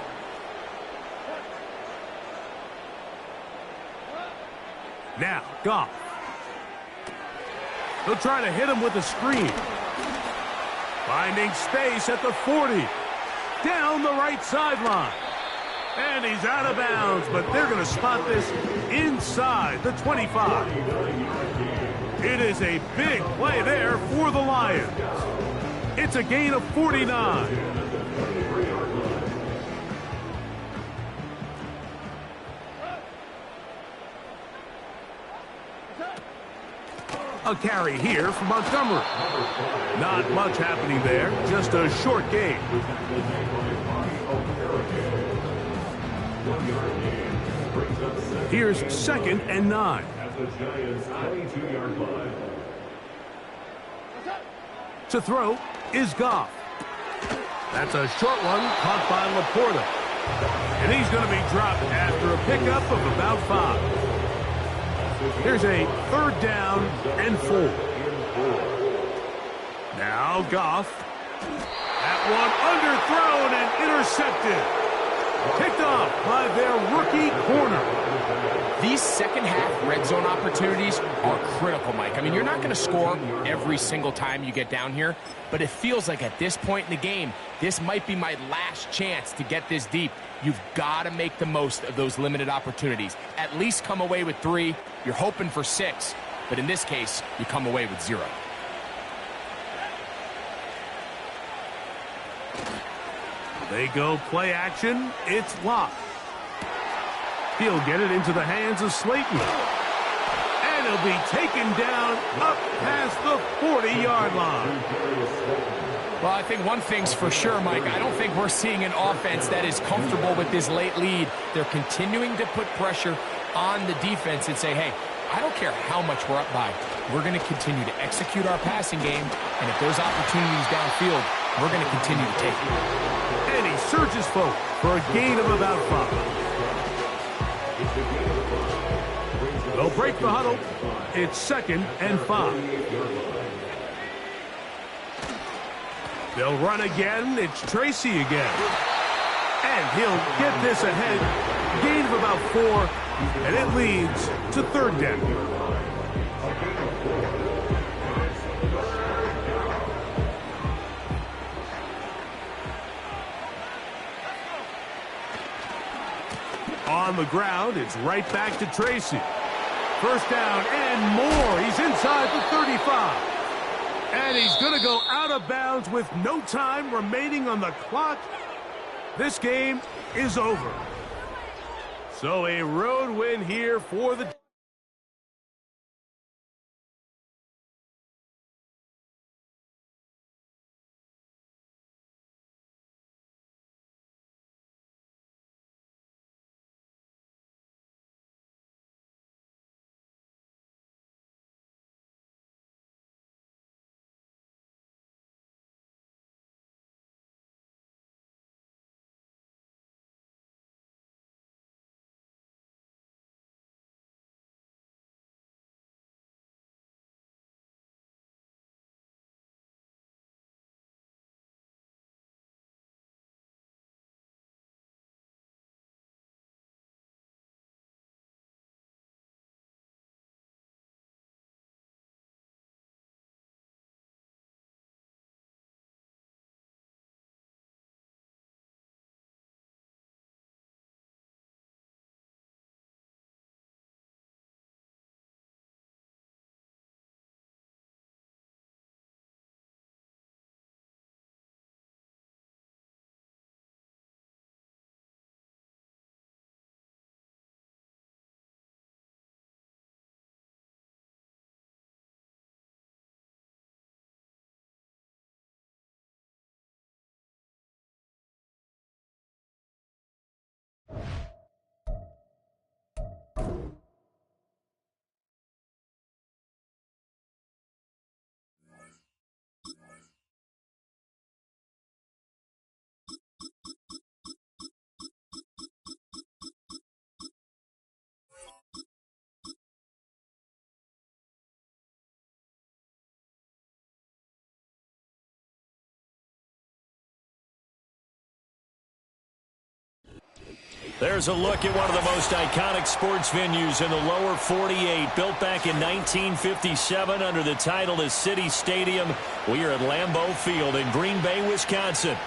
[SPEAKER 1] Now, Goff. They'll try to hit him with a screen. Finding space at the 40. Down the right sideline. And he's out of bounds, but they're going to spot this inside the 25. It is a big play there for the Lions. It's a gain of 49. A carry here for Montgomery. Not much happening there, just a short gain. Here's 2nd and 9.
[SPEAKER 3] At the Giants' 22-yard line.
[SPEAKER 1] To throw is Goff. That's a short one caught by Laporta. And he's going to be dropped after a pickup of about 5. Here's a 3rd down and 4. Now Goff. That one underthrown and intercepted. Picked off by their rookie corner.
[SPEAKER 2] These second-half red zone opportunities are critical, Mike. I mean, you're not going to score every single time you get down here, but it feels like at this point in the game, this might be my last chance to get this deep. You've got to make the most of those limited opportunities. At least come away with 3. You're hoping for 6, but in this case, you come away with 0.
[SPEAKER 1] They go play action. It's Locke. He'll get it into the hands of Slayton. And he'll be taken down up past the 40-yard line.
[SPEAKER 2] Well, I think one thing's for sure, Mike. I don't think we're seeing an offense that is comfortable with this late lead. They're continuing to put pressure on the defense and say, hey, I don't care how much we're up by. We're going to continue to execute our passing game, and if there's opportunities downfield, we're going to continue to take them.
[SPEAKER 1] And he surges forward for a gain of about 5. They'll break the huddle. It's 2nd and 5. They'll run again. It's Tracy again. And he'll get this ahead. Gain of about 4. And it leads to 3rd down. On the ground, it's right back to Tracy. 1st down and more. He's inside the 35. And he's going to go out of bounds with no time remaining on the clock. This game is over. So a road win here for the
[SPEAKER 5] There's a look at one of the most iconic sports venues in the lower 48, built back in 1957 under the title of City Stadium. We are at Lambeau Field in Green Bay, Wisconsin.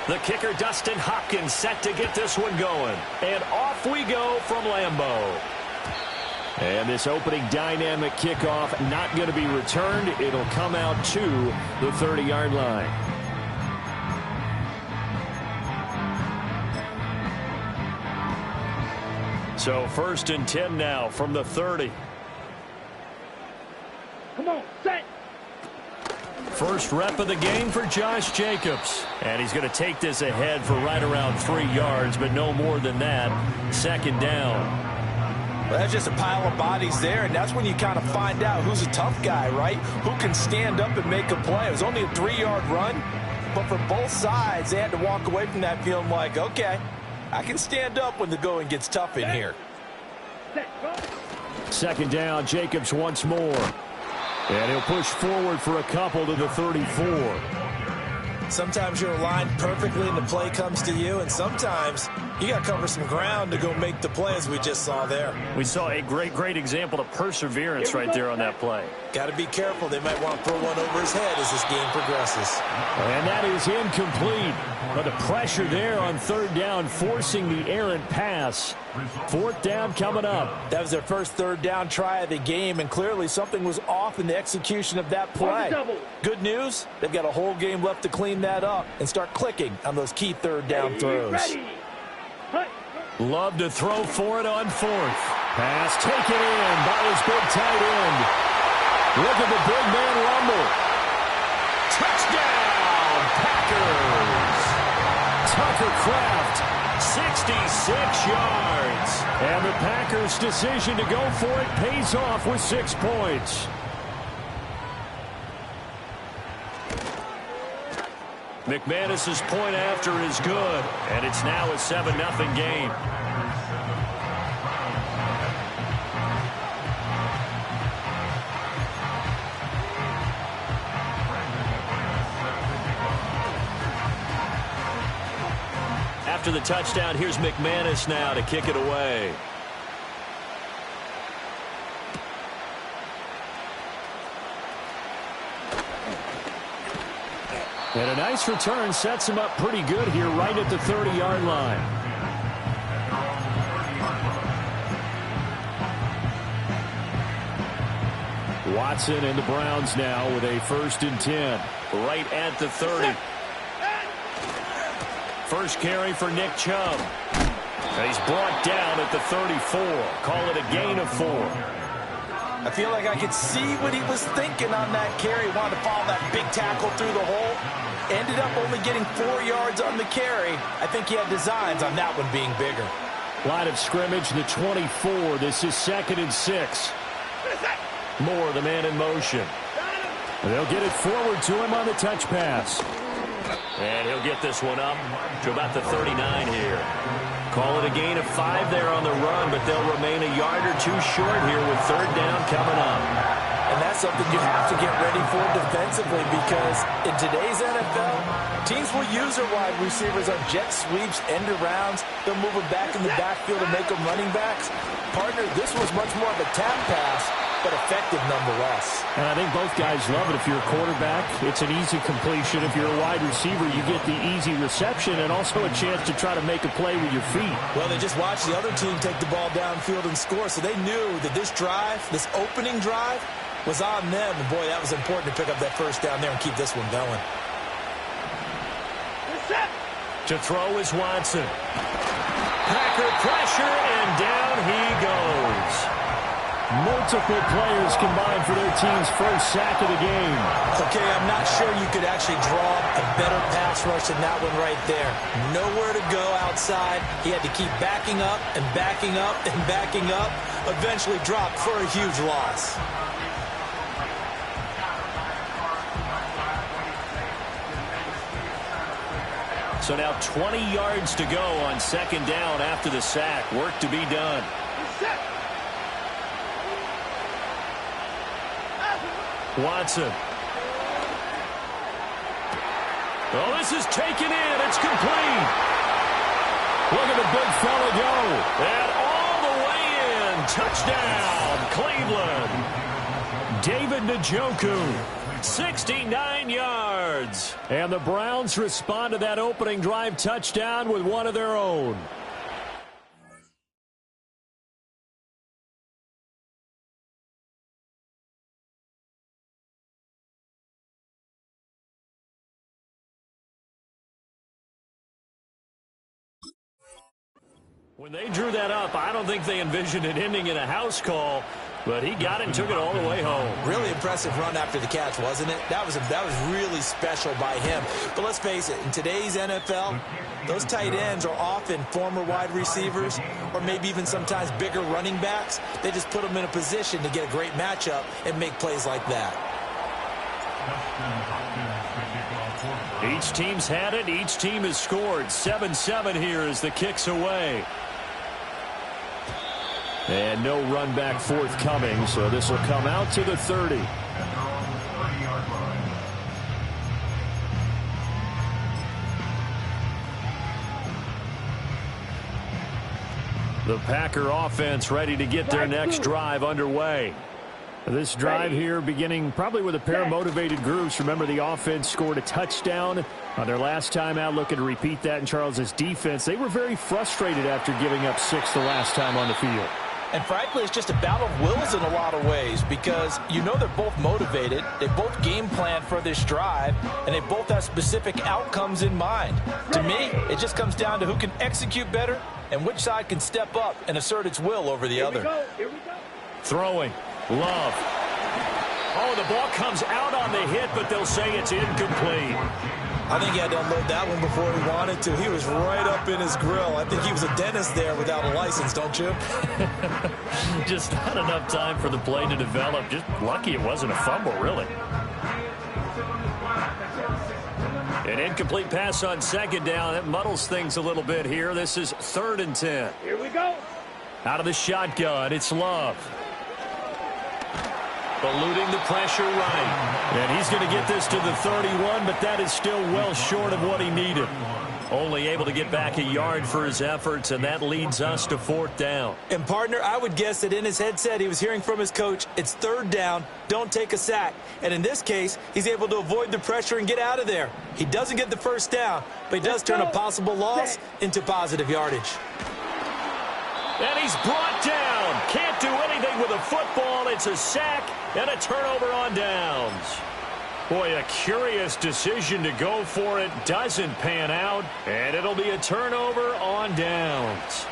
[SPEAKER 5] The kicker, Dustin Hopkins, set to get this one going. And off we go from Lambeau. And this opening dynamic kickoff not going to be returned. It'll come out to the 30-yard line. So 1st and 10 now from the 30.
[SPEAKER 4] Come on, set.
[SPEAKER 5] First rep of the game for Josh Jacobs. And he's going to take this ahead for right around 3 yards, but no more than that. 2nd down.
[SPEAKER 6] Well, that's just a pile of bodies there, and that's when you kind of find out who's a tough guy, right? Who can stand up and make a play. It was only a 3-yard run, but for both sides, they had to walk away from that feeling like, okay, I can stand up when the going gets tough in here.
[SPEAKER 5] 2nd down, Jacobs once more. And he'll push forward for a couple to the 34.
[SPEAKER 6] Sometimes you're aligned perfectly and the play comes to you, and sometimes you got to cover some ground to go make the play, as we just saw there.
[SPEAKER 5] We saw a great example of perseverance right there on that play.
[SPEAKER 6] Got to be careful. They might want to throw one over his head as this game progresses.
[SPEAKER 5] And that is incomplete. But the pressure there on 3rd down, forcing the errant pass. 4th down coming up.
[SPEAKER 6] That was their first 3rd down try of the game, and clearly something was off in the execution of that play. Good news, they've got a whole game left to clean that up and start clicking on those key 3rd down throws.
[SPEAKER 5] Love to throw for it on 4th. Pass taken in by his big tight end. Look at the big man rumble. Touchdown, Packers. Tucker Kraft, 66 yards. And the Packers' decision to go for it pays off with 6 points. McManus's point after is good, and it's now a 7-0 game. After the touchdown, here's McManus now to kick it away. And a nice return sets him up pretty good here right at the 30-yard line. Watson and the Browns now with a 1st and 10. Right at the 30. First carry for Nick Chubb. And he's brought down at the 34. Call it a gain of 4.
[SPEAKER 6] I feel like I could see what he was thinking on that carry. Wanted to follow that big tackle through the hole. Ended up only getting 4 yards on the carry. I think he had designs on that one being bigger.
[SPEAKER 5] Line of scrimmage, the 24. This is 2nd and 6. Moore, the man in motion. They'll get it forward to him on the touch pass. And he'll get this one up to about the 39 here. Call it a gain of 5 there on the run, but they'll remain a yard or 2 short here with 3rd down coming up.
[SPEAKER 6] And that's something you have to get ready for defensively, because in today's NFL, teams will use their wide receivers on jet sweeps, end arounds. They'll move them back in the backfield and make them running backs. Partner, this was much more of a tap pass, but effective nonetheless.
[SPEAKER 5] And I think both guys love it. If you're a quarterback, it's an easy completion. If you're a wide receiver, you get the easy reception and also a chance to try to make a play with your feet.
[SPEAKER 6] Well, they just watched the other team take the ball downfield and score, so they knew that this drive, this opening drive, was on them. And, boy, that was important to pick up that 1st down there and keep this one going.
[SPEAKER 5] To throw is Watson. Packer pressure, and down he goes. Multiple players combined for their team's first sack of the game.
[SPEAKER 6] Okay, I'm not sure you could actually draw a better pass rush than that one right there. Nowhere to go outside. He had to keep backing up and backing up and backing up. Eventually dropped for a huge loss.
[SPEAKER 5] So now 20 yards to go on 2nd down after the sack. Work to be done. Watson. Oh, this is taken in. It's complete. Look at the big fella go. And all the way in. Touchdown, Cleveland. David Njoku, 69 yards. And the Browns respond to that opening drive touchdown with one of their own. When they drew that up, I don't think they envisioned it ending in a house call, but he got it and took it all the way home.
[SPEAKER 6] Really impressive run after the catch, wasn't it? That was really special by him. But let's face it, in today's NFL, those tight ends are often former wide receivers or maybe even sometimes bigger running backs. They just put them in a position to get a great matchup and make plays like that.
[SPEAKER 5] Each team's had it. Each team has scored. 7-7 here as the kick's away. And no run back forthcoming, so this will come out to the 30. The Packer offense ready to get their next drive underway. This drive here beginning probably with a pair of motivated groups. Remember, the offense scored a touchdown on their last time out. Looking to repeat that in Charles's defense. They were very frustrated after giving up 6 the last time on the field.
[SPEAKER 6] And frankly, it's just a battle of wills in a lot of ways because you know they're both motivated. They both game plan for this drive, and they both have specific outcomes in mind. To me, it just comes down to who can execute better and which side can step up and assert its will over the other.
[SPEAKER 4] Here we go.
[SPEAKER 5] Throwing. Love. Oh, the ball comes out on the hit, but they'll say it's incomplete.
[SPEAKER 6] I think he had to unload that one before he wanted to. He was right up in his grill. I think he was a dentist there without a license, don't you?
[SPEAKER 5] Just not enough time for the play to develop. Just lucky it wasn't a fumble, really. An incomplete pass on second down. That muddles things a little bit here. This is 3rd and 10.
[SPEAKER 4] Here we go.
[SPEAKER 5] Out of the shotgun, it's Love. Eluding the pressure right. And he's going to get this to the 31, but that is still well short of what he needed. Only able to get back a yard for his efforts, and that leads us to 4th down.
[SPEAKER 6] And, partner, I would guess that in his headset he was hearing from his coach, it's 3rd down, don't take a sack. And in this case, he's able to avoid the pressure and get out of there. He doesn't get the first down, but he does turn a possible loss into positive yardage.
[SPEAKER 5] And he's brought down. Can't do anything with a football. It's a sack and a turnover on downs. Boy, a curious decision to go for it. Doesn't pan out. And it'll be a turnover on downs.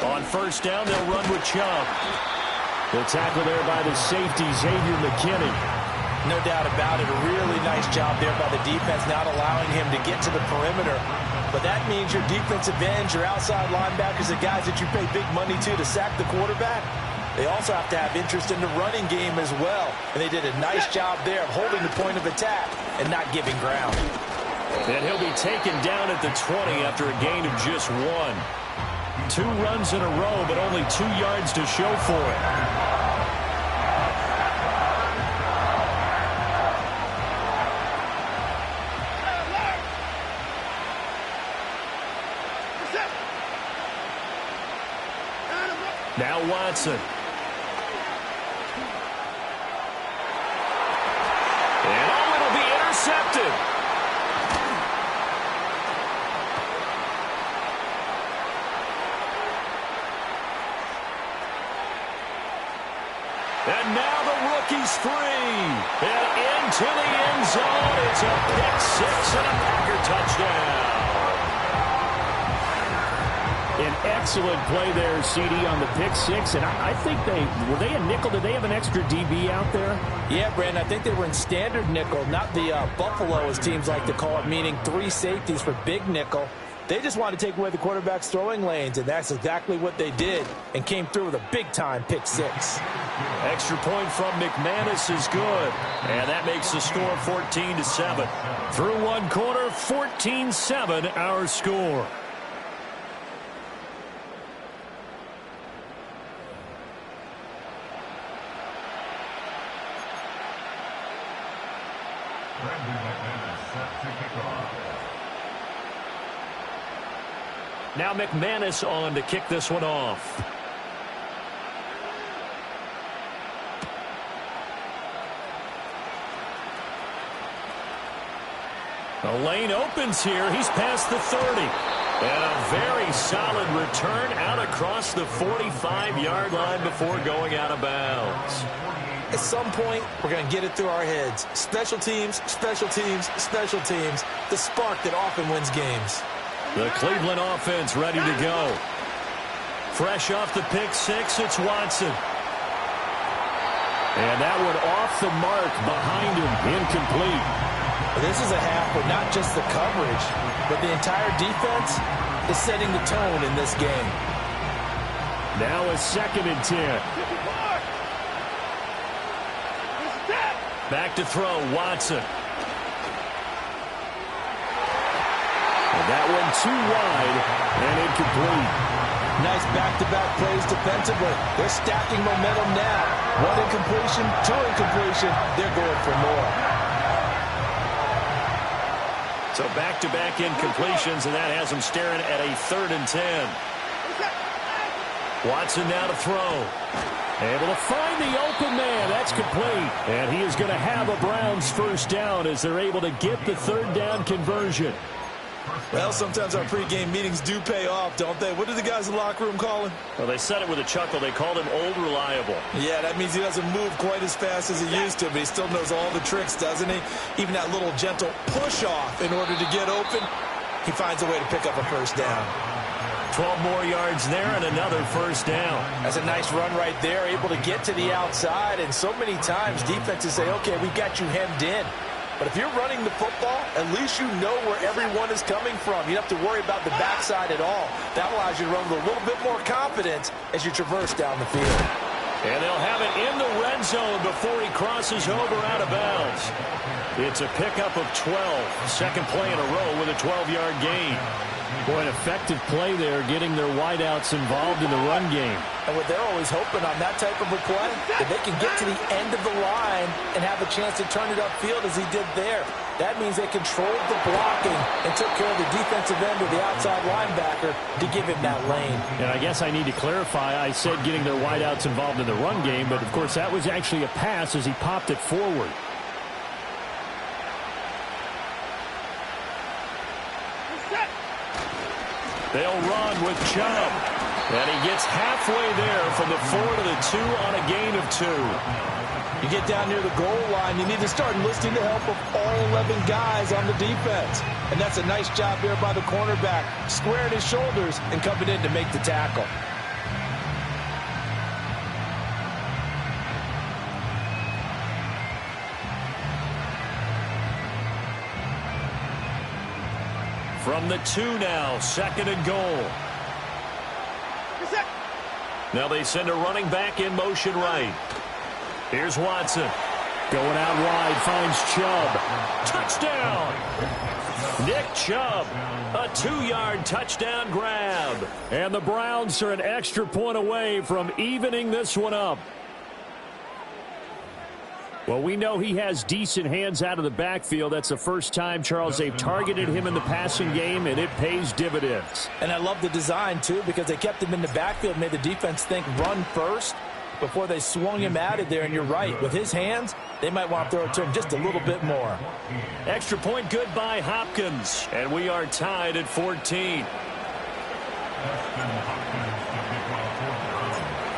[SPEAKER 5] On 1st down, they'll run with Chubb. The tackle there by the safety, Xavier McKinney.
[SPEAKER 6] No doubt about it. A really nice job there by the defense, not allowing him to get to the perimeter. But that means your defensive ends, your outside linebackers, the guys that you pay big money to sack the quarterback, they also have to have interest in the running game as well. And they did a nice job there of holding the point of attack and not giving ground.
[SPEAKER 5] And he'll be taken down at the 20 after a gain of just 1. 2 runs in a row, but only 2 yards to show for it. Now Watson. And it'll be intercepted. And now the rookie's free. And into the end zone. It's a pick 6 and a Packer touchdown. An excellent play there, CD, on the pick 6. And I think were they a nickel? Did they have an extra DB out there?
[SPEAKER 6] Yeah, Brandon, I think they were in standard nickel, not the Buffalo, as teams like to call it, meaning 3 safeties for big nickel. They just wanted to take away the quarterback's throwing lanes, and that's exactly what they did, and came through with a big-time pick 6.
[SPEAKER 5] Extra point from McManus is good, and that makes the score 14-7. Through one quarter, 14-7 our score. Now McManus on to kick this one off. The lane opens here. He's past the 30. And a very solid return out across the 45-yard line before going out of bounds.
[SPEAKER 6] At some point, we're going to get it through our heads. Special teams, special teams, special teams. The spark that often wins games.
[SPEAKER 5] The Cleveland offense ready to go. Fresh off the pick six, it's Watson. And that one off the mark behind him, incomplete.
[SPEAKER 6] This is a half where not just the coverage, but the entire defense is setting the tone in this game.
[SPEAKER 5] Now a 2nd and 10. Back to throw, Watson. And that one too wide and incomplete.
[SPEAKER 6] Nice back-to-back plays defensively. They're stacking momentum now. 1 incompletion, 2 incompletion. They're going for more.
[SPEAKER 5] So back-to-back incompletions, and that has them staring at a 3rd and 10. Watson now to throw. Able to find the open man. That's complete. And he is going to have a Browns first down as they're able to get the 3rd down conversion.
[SPEAKER 6] Well, sometimes our pregame meetings do pay off, don't they? What did the guys in the locker room call him?
[SPEAKER 5] Well, they said it with a chuckle. They called him Old Reliable.
[SPEAKER 6] Yeah, that means he doesn't move quite as fast as he used to, but he still knows all the tricks, doesn't he? Even that little gentle push-off in order to get open, he finds a way to pick up a first down.
[SPEAKER 5] 12 more yards there and another first down.
[SPEAKER 6] That's a nice run right there, able to get to the outside, and so many times defenses say, okay, we've got you hemmed in. But if you're running the football, at least you know where everyone is coming from. You don't have to worry about the backside at all. That allows you to run with a little bit more confidence as you traverse down the field.
[SPEAKER 5] And they'll have it in the red zone before he crosses over out of bounds. It's a pickup of 12. Second play in a row with a 12-yard gain. Boy, an effective play there, getting their wideouts involved in the run game.
[SPEAKER 6] And what they're always hoping on that type of a play, that they can get to the end of the line and have a chance to turn it upfield as he did there. That means they controlled the blocking and took care of the defensive end or the outside linebacker to give him that lane.
[SPEAKER 5] And I guess I need to clarify, I said getting their wideouts involved in the run game, but of course that was actually a pass as he popped it forward. They'll run with Chubb. And he gets halfway there from the 4 to the 2 on a gain of 2.
[SPEAKER 6] You get down near the goal line, you need to start enlisting the help of all 11 guys on the defense. And that's a nice job there by the cornerback, squaring his shoulders and coming in to make the tackle.
[SPEAKER 5] From the 2 now, 2nd and goal. Now they send a running back in motion right. Here's Watson. Going out wide, finds Chubb. Touchdown! Nick Chubb, a 2-yard touchdown grab. And the Browns are an extra point away from evening this one up. Well, we know he has decent hands out of the backfield. That's the first time, Charles, they've targeted him in the passing game, and it pays dividends.
[SPEAKER 6] And I love the design, too, because they kept him in the backfield, made the defense think run first before they swung him out of there. And you're right, with his hands, they might want to throw it to him just a little bit more.
[SPEAKER 5] Extra point good by Hopkins, and we are tied at 14.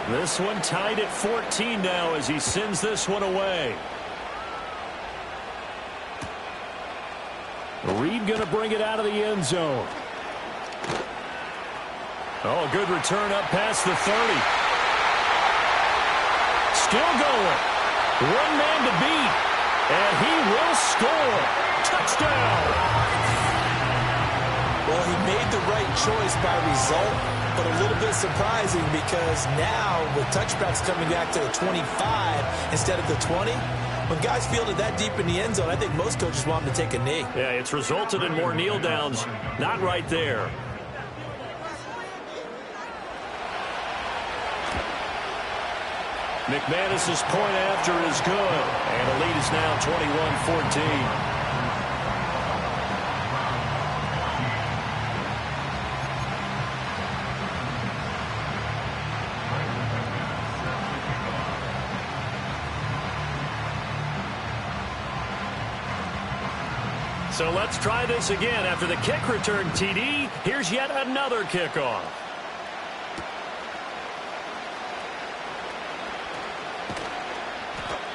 [SPEAKER 5] This one tied at 14 now as he sends this one away. Reed going to bring it out of the end zone. Oh, a good return up past the 30. Still going. One man to beat. And he will score. Touchdown.
[SPEAKER 6] Well, he made the right choice by result. But a little bit surprising because now with touchbacks coming back to the 25 instead of the 20, when guys fielded that deep in the end zone, I think most coaches want them to take a knee.
[SPEAKER 5] Yeah, it's resulted in more kneel downs. Not right there. McManus's point after is good. And the lead is now 21-14. So let's try this again. After the kick return TD, here's yet another kickoff.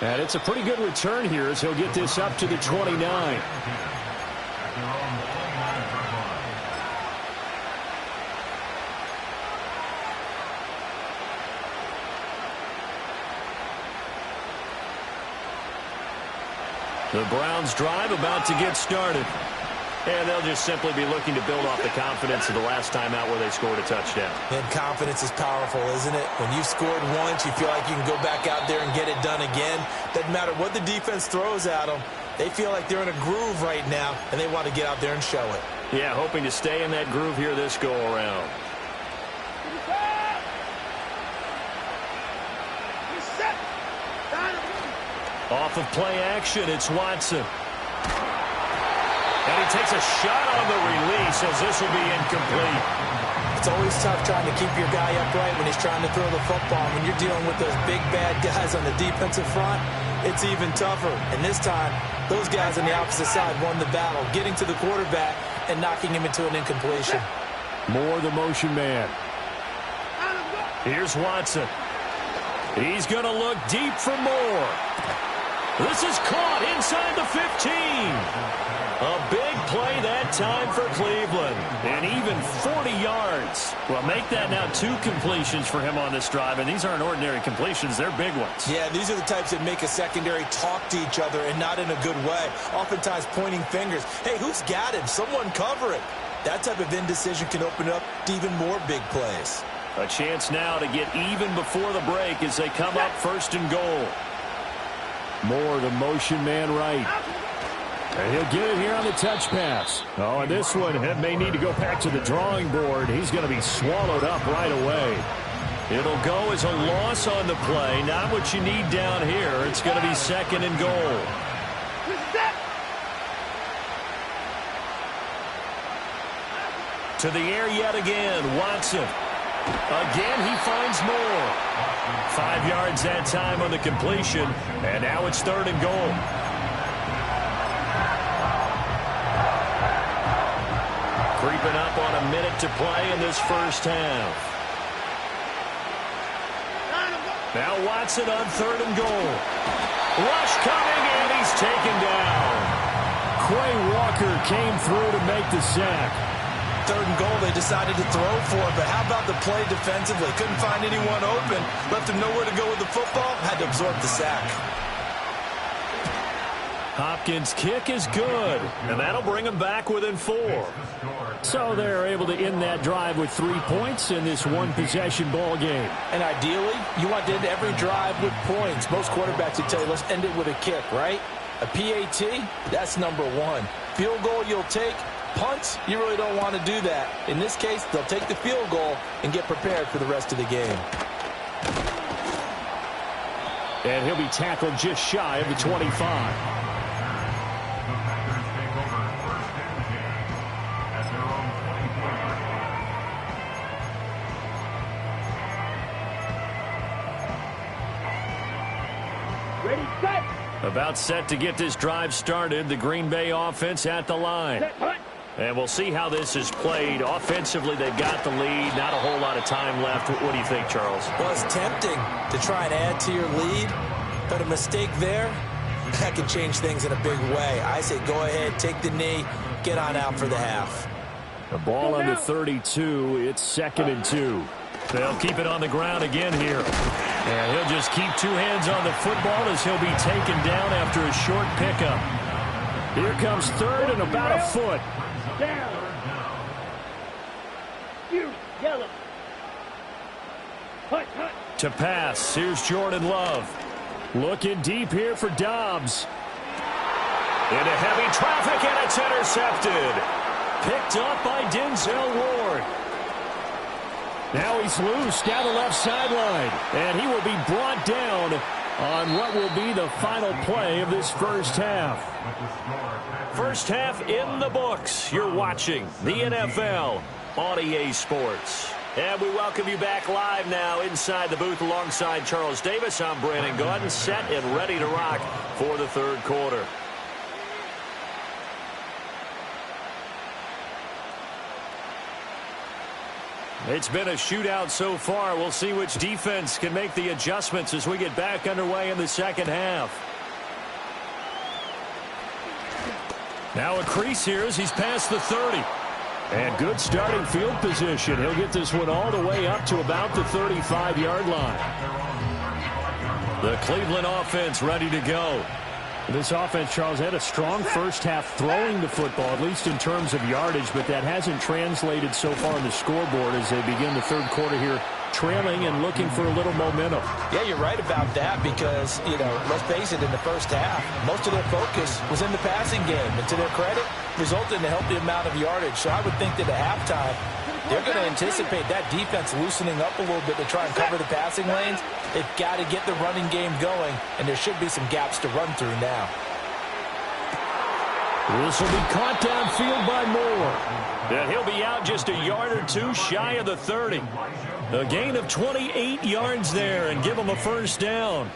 [SPEAKER 5] And it's a pretty good return here as he'll get this up to the 29. The Browns drive about to get started. And they'll just simply be looking to build off the confidence of the last time out where they scored a touchdown.
[SPEAKER 6] And confidence is powerful, isn't it? When you've scored once, you feel like you can go back out there and get it done again. Doesn't matter what the defense throws at them. They feel like they're in a groove right now, and they want to get out there and show it.
[SPEAKER 5] Yeah, hoping to stay in that groove here this go-around. Off of play action, it's Watson. And he takes a shot on the release as this will be incomplete.
[SPEAKER 6] It's always tough trying to keep your guy upright when he's trying to throw the football. When you're dealing with those big, bad guys on the defensive front, it's even tougher. And this time, those guys on the opposite side won the battle, getting to the quarterback and knocking him into an incompletion.
[SPEAKER 5] More the motion man. Here's Watson. He's going to look deep for more. This is caught inside the 15. A big play that time for Cleveland. And even 40 yards. Well, make that now 2 completions for him on this drive. And these aren't ordinary completions. They're big ones.
[SPEAKER 6] Yeah, these are the types that make a secondary talk to each other and not in a good way. Oftentimes pointing fingers. Hey, who's got him? Someone cover it. That type of indecision can open up to even more big plays.
[SPEAKER 5] A chance now to get even before the break as they come up 1st and goal. More the motion man right. And he'll get it here on the touch pass. Oh, and this one may need to go back to the drawing board. He's going to be swallowed up right away. It'll go as a loss on the play. Not what you need down here. It's going to be 2nd and goal. To the air yet again. Watson. Again, he finds more. 5 yards that time on the completion. And now it's 3rd and goal. Creeping up on a minute to play in this first half. Now Watson on 3rd and goal. Rush coming, and he's taken down. Quay Walker came through to make the sack.
[SPEAKER 6] 3rd and goal, they decided to throw for it, but how about the play defensively? Couldn't find anyone open, left him nowhere to go with the football, had to absorb the sack.
[SPEAKER 5] Hopkins' kick is good, and that'll bring them back within 4. So they're able to end that drive with 3 points in this one-possession ball game.
[SPEAKER 6] And ideally, you want to end every drive with points. Most quarterbacks would tell you, let's end it with a kick, right? A PAT, that's number 1. Field goal you'll take. Punts, you really don't want to do that. In this case, they'll take the field goal and get prepared for the rest of the game.
[SPEAKER 5] And he'll be tackled just shy of the 25.
[SPEAKER 4] Ready, set.
[SPEAKER 5] About set to get this drive started. The Green Bay offense at the line. And we'll see how this is played. Offensively, they've got the lead. Not a whole lot of time left. What do you think, Charles?
[SPEAKER 6] Well, it's tempting to try and add to your lead, but a mistake there, that can change things in a big way. I say go ahead, take the knee, get on out for the half.
[SPEAKER 5] The ball on the 32. It's 2nd and 2. They'll keep it on the ground again here. And he'll just keep 2 hands on the football as he'll be taken down after a short pickup. Here comes 3rd and about a foot.
[SPEAKER 4] Down. You, yellow. Hut, hut.
[SPEAKER 5] To pass, here's Jordan Love. Looking deep here for Dobbs. Into heavy traffic, and it's intercepted. Picked up by Denzel Ward. Now he's loose down the left sideline. And he will be brought down on what will be the final play of this first half. First half in the books. You're watching the NFL on EA Sports. And we welcome you back live now inside the booth alongside Charles Davis. I'm Brandon Gaudin, set and ready to rock for the third quarter. It's been a shootout so far. We'll see which defense can make the adjustments as we get back underway in the second half. Now a crease here as he's past the 30. And good starting field position. He'll get this one all the way up to about the 35-yard line. The Cleveland offense ready to go. This offense, Charles, had a strong first half throwing the football, at least in terms of yardage, but that hasn't translated so far on the scoreboard as they begin the third quarter here, trailing and looking for a little momentum.
[SPEAKER 6] Yeah, you're right about that because, let's face it, in the first half, most of their focus was in the passing game. And to their credit, resulted in a healthy amount of yardage. So I would think that at halftime, they're going to anticipate that defense loosening up a little bit to try and cover the passing lanes. They've got to get the running game going, and there should be some gaps to run through now.
[SPEAKER 5] This will be caught downfield by Moore. And he'll be out just a yard or two shy of the 30. A gain of 28 yards there and give him a first down.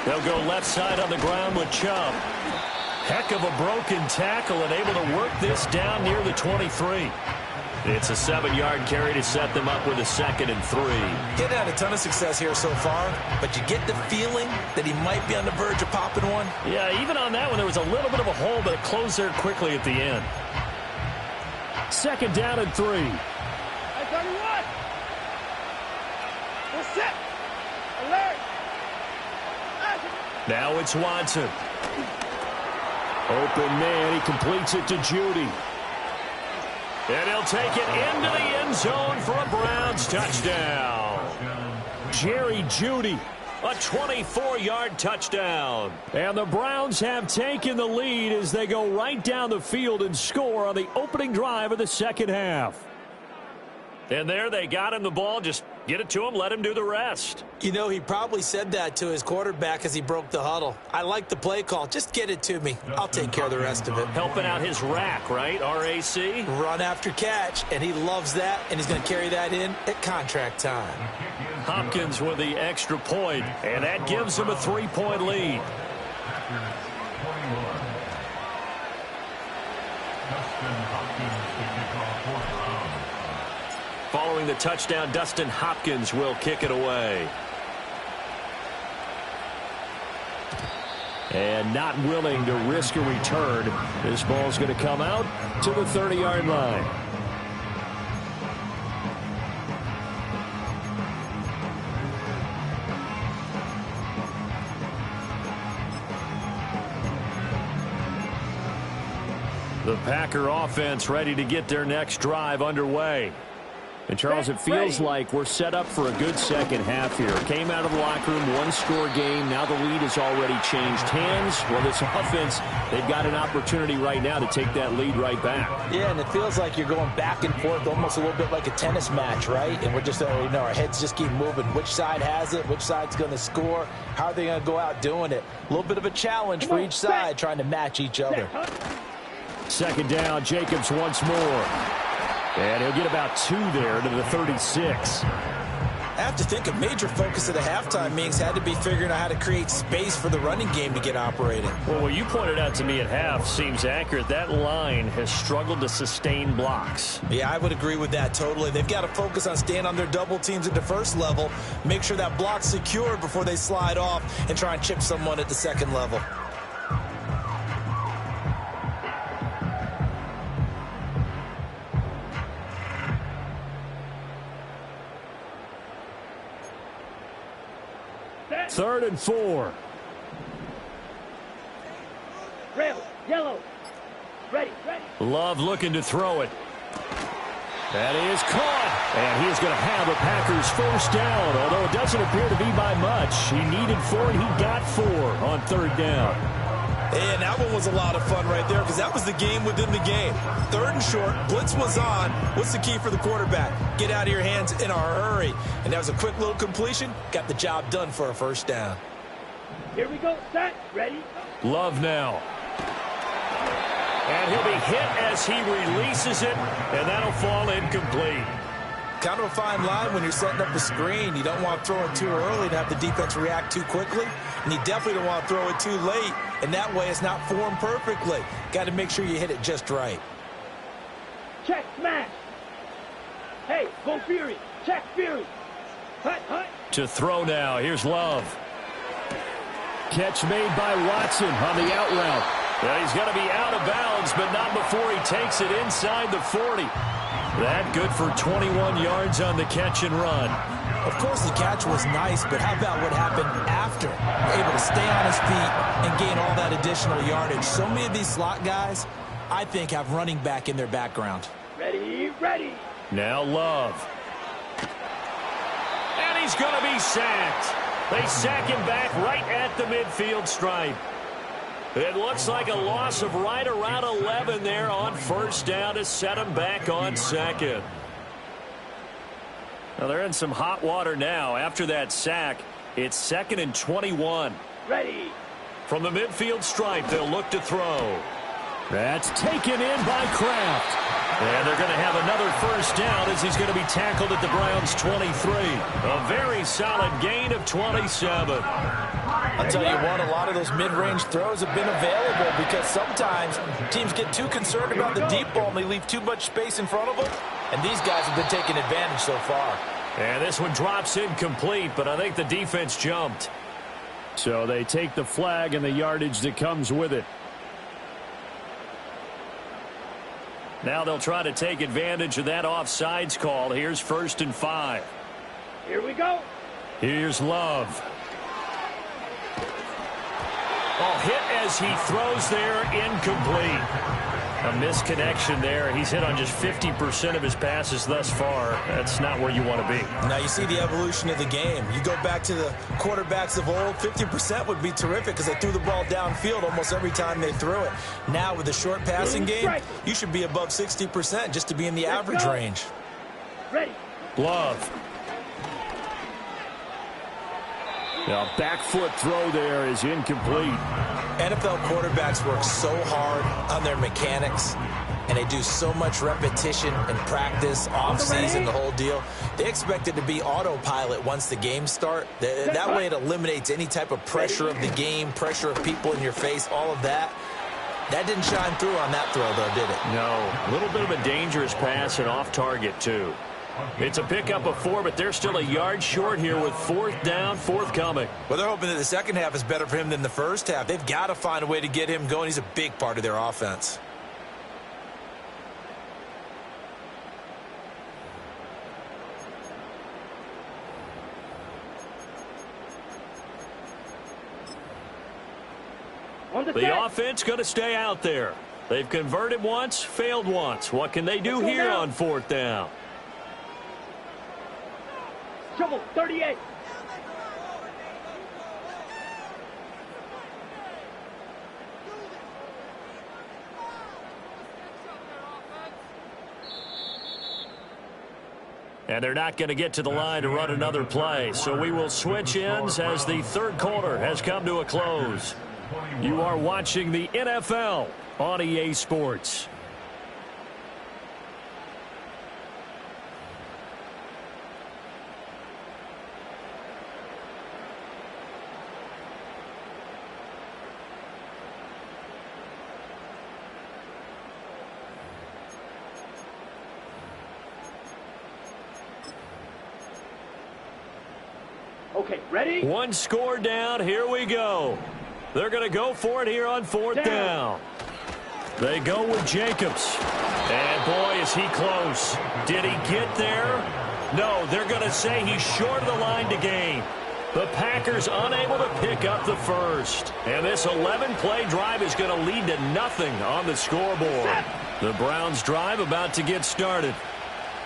[SPEAKER 5] They'll go left side on the ground with Chubb. Heck of a broken tackle and able to work this down near the 23. It's a 7-yard carry to set them up with a 2nd and 3.
[SPEAKER 6] Getting had a ton of success here so far, but you get the feeling that he might be on the verge of popping one.
[SPEAKER 5] Yeah, even on that one, there was a little bit of a hole, but it closed there quickly at the end. 2nd down and 3.
[SPEAKER 4] That's on one. We're set. Alert.
[SPEAKER 5] Now it's Watson. Open man, he completes it to Judy. And he'll take it into the end zone for a Browns touchdown. Jerry Judy, a 24-yard touchdown. And the Browns have taken the lead as they go right down the field and score on the opening drive of the second half. And there they got him the ball. Just get it to him, let him do the rest.
[SPEAKER 6] He probably said that to his quarterback as he broke the huddle. I like the play call. Just get it to me. I'll take care of the rest of it.
[SPEAKER 5] Helping out his rack, right? R-A-C?
[SPEAKER 6] Run after catch, and he loves that, and he's going to carry that in at contract time.
[SPEAKER 5] Hopkins with the extra point, and that gives him a 3-point lead. Following the touchdown, Dustin Hopkins will kick it away. And not willing to risk a return. This ball's going to come out to the 30-yard line. The Packer offense ready to get their next drive underway. And, Charles, it feels like we're set up for a good second half here. Came out of the locker room, one-score game. Now the lead has already changed hands. Well, this offense, they've got an opportunity right now to take that lead right back.
[SPEAKER 6] Yeah, and it feels like you're going back and forth almost a little bit like a tennis match, right? And we're just, our heads just keep moving. Which side has it? Which side's going to score? How are they going to go out doing it? A little bit of a challenge for each side trying to match each other.
[SPEAKER 5] 2nd down, Jacobs once more. And he'll get about 2 there to the 36.
[SPEAKER 6] I have to think a major focus of the halftime meetings had to be figuring out how to create space for the running game to get operating.
[SPEAKER 5] Well, what you pointed out to me at half seems accurate. That line has struggled to sustain blocks.
[SPEAKER 6] Yeah, I would agree with that totally. They've got to focus on staying on their double teams at the first level, make sure that block's secured before they slide off and try and chip someone at the second level.
[SPEAKER 5] Third and 4.
[SPEAKER 4] Red, yellow. Ready.
[SPEAKER 5] Love looking to throw it. That is caught. And he is going to have a Packers first down, although it doesn't appear to be by much. He needed 4, and he got 4 on 3rd down.
[SPEAKER 6] And that one was a lot of fun right there because that was the game within the game. 3rd and short, blitz was on. What's the key for the quarterback? Get out of your hands in a hurry. And that was a quick little completion. Got the job done for a first down.
[SPEAKER 4] Here we go. Set. Ready.
[SPEAKER 5] Love now. And he'll be hit as he releases it, and that'll fall incomplete.
[SPEAKER 6] Kind of a fine line when you're setting up a screen. You don't want to throw it too early to have the defense react too quickly, and you definitely don't want to throw it too late, and that way it's not formed perfectly. Got to make sure you hit it just right.
[SPEAKER 4] Check, smash. Hey, go Fury. Check, Fury. Hut, hut.
[SPEAKER 5] To throw now. Here's Love. Catch made by Watson on the out route. Yeah, he's going to be out of bounds, but not before he takes it inside the 40. That good for 21 yards on the catch and run.
[SPEAKER 6] Of course, the catch was nice, but how about what happened after? Able to stay on his feet and gain all that additional yardage. So many of these slot guys, I think, have running back in their background.
[SPEAKER 4] Ready, ready.
[SPEAKER 5] Now Love. And he's going to be sacked. They sack him back right at the midfield stripe. It looks like a loss of right around 11 there on first down to set him back on second. Now they're in some hot water now. After that sack, it's 2nd and 21.
[SPEAKER 4] Ready.
[SPEAKER 5] From the midfield stripe, they'll look to throw. That's taken in by Kraft. And they're going to have another first down as he's going to be tackled at the Browns' 23. A very solid gain of 27.
[SPEAKER 6] I'll tell you what, a lot of those mid-range throws have been available because sometimes teams get too concerned about the deep ball and they leave too much space in front of them. And these guys have been taking advantage so far.
[SPEAKER 5] And this one drops incomplete, but I think the defense jumped. So they take the flag and the yardage that comes with it. Now they'll try to take advantage of that offsides call. Here's 1st and 5.
[SPEAKER 4] Here we go.
[SPEAKER 5] Here's Love. Oh, hit as he throws there, incomplete. A misconnection there. He's hit on just 50% of his passes thus far. That's not where you want to be.
[SPEAKER 6] Now you see the evolution of the game. You go back to the quarterbacks of old, 50% would be terrific because they threw the ball downfield almost every time they threw it. Now with the short passing game, you should be above 60% just to be in the average range.
[SPEAKER 4] Ready.
[SPEAKER 5] Love. Now back foot throw there is incomplete.
[SPEAKER 6] NFL quarterbacks work so hard on their mechanics, and they do so much repetition and practice, off-season, the whole deal. They expect it to be autopilot once the games start. That way it eliminates any type of pressure of the game, pressure of people in your face, all of that. That didn't shine through on that throw, though, did it?
[SPEAKER 5] No. A little bit of a dangerous pass and off target, too. It's a pickup of 4, but they're still a yard short here with 4th down, forthcoming.
[SPEAKER 6] Well, they're hoping that the second half is better for him than the first half. They've got to find a way to get him going. He's a big part of their offense.
[SPEAKER 5] The offense going to stay out there. They've converted once, failed once. What can they do here on 4th down?
[SPEAKER 4] Trouble, 38.
[SPEAKER 5] And they're not going to get to the line to run another play. So we will switch ends as the 3rd quarter has come to a close. You are watching the NFL on EA Sports.
[SPEAKER 4] Okay, ready?
[SPEAKER 5] One score down. Here we go. They're going to go for it here on 4th down. They go with Jacobs. And, boy, is he close. Did he get there? No, they're going to say he's short of the line to gain. The Packers unable to pick up the first. And this 11-play drive is going to lead to nothing on the scoreboard. The Browns drive about to get started.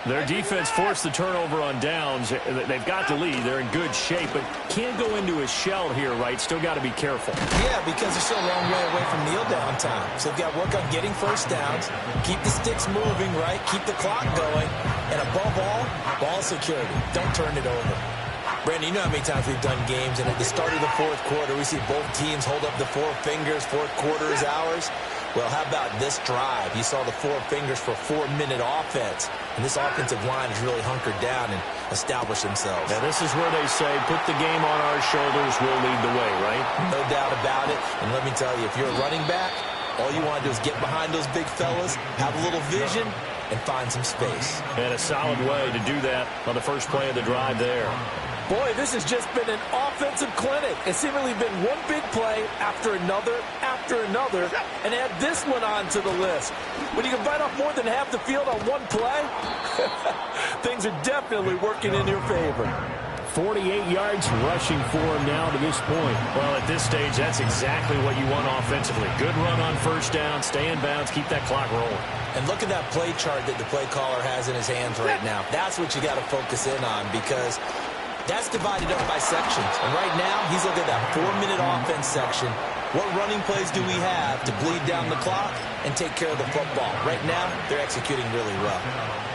[SPEAKER 5] Their defense forced the turnover on downs. They've got the lead. They're in good shape, but can't go into a shell here, right? Still got to be careful.
[SPEAKER 6] Yeah, because they're still a long way away from kneel down time. So they've got to work on getting first downs, keep the sticks moving, right? Keep the clock going, and above all, ball security. Don't turn it over. Brandon, you know how many times we've done games, and at the start of the fourth quarter, we see both teams hold up the four fingers, fourth quarter is ours. Well, how about this drive? You saw the four fingers for a 4-minute offense. And this offensive line has really hunkered down and established themselves.
[SPEAKER 5] Now, this is where they say, put the game on our shoulders, we'll lead the way, right?
[SPEAKER 6] No doubt about it. And let me tell you, if you're a running back, all you want to do is get behind those big fellas, have a little vision, and find some space.
[SPEAKER 5] And a solid way to do that on the first play of the drive there.
[SPEAKER 6] Boy, this has just been an offensive clinic. It's seemingly been one big play after another, and add this one onto the list. When you can bite off more than half the field on one play, things are definitely working in your favor.
[SPEAKER 5] 48 yards rushing for him now to this point. Well, at this stage, that's exactly what you want offensively. Good run on first down, stay in bounds, keep that clock rolling.
[SPEAKER 6] And look at that play chart that the play caller has in his hands right now. That's what you got to focus in on, because that's divided up by sections. And right now, he's looking at that 4-minute offense section. What running plays do we have to bleed down the clock and take care of the football? Right now, they're executing really well.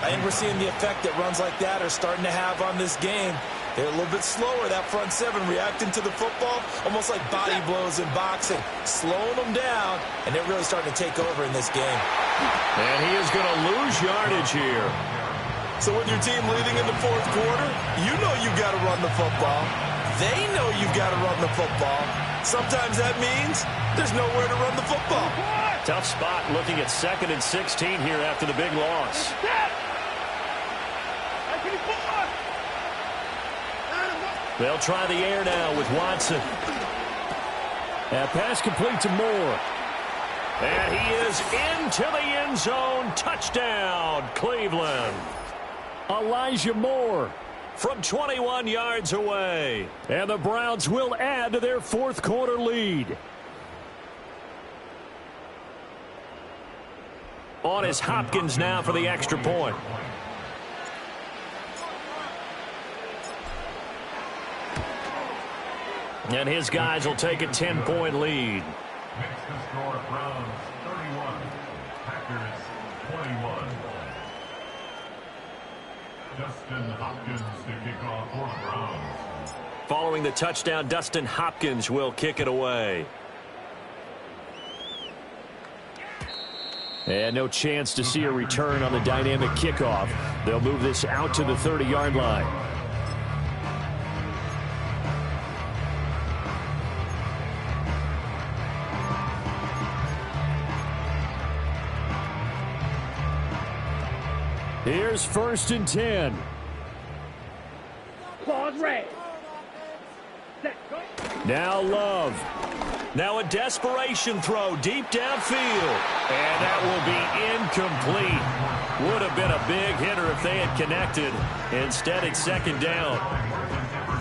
[SPEAKER 6] I think we're seeing the effect that runs like that are starting to have on this game. They're a little bit slower, that front seven, reacting to the football, almost like body blows in boxing, slowing them down, and they're really starting to take over in this game.
[SPEAKER 5] And he is going to lose yardage here.
[SPEAKER 6] So with your team leading in the fourth quarter, you know you've got to run the football. They know you've got to run the football. Sometimes that means there's nowhere to run the football.
[SPEAKER 5] Tough spot looking at 2nd and 16 here after the big loss. They'll try the air now with Watson. That pass complete to Moore. And he is into the end zone. Touchdown, Cleveland. Elijah Moore from 21 yards away. And the Browns will add to their fourth quarter lead. On is Hopkins now for the extra point. And his guys will take a 10-point lead.
[SPEAKER 3] Makes the score Browns 31, Packers 21. Dustin Hopkins to kick off for the Browns.
[SPEAKER 5] Following the touchdown, Dustin Hopkins will kick it away. And no chance to see a return on the dynamic kickoff. They'll move this out to the 30-yard line. Here's 1st and 10.
[SPEAKER 4] Claws red. Set, go.
[SPEAKER 5] Now Love. Now a desperation throw deep downfield. And that will be incomplete. Would have been a big hitter if they had connected. Instead, it's 2nd down.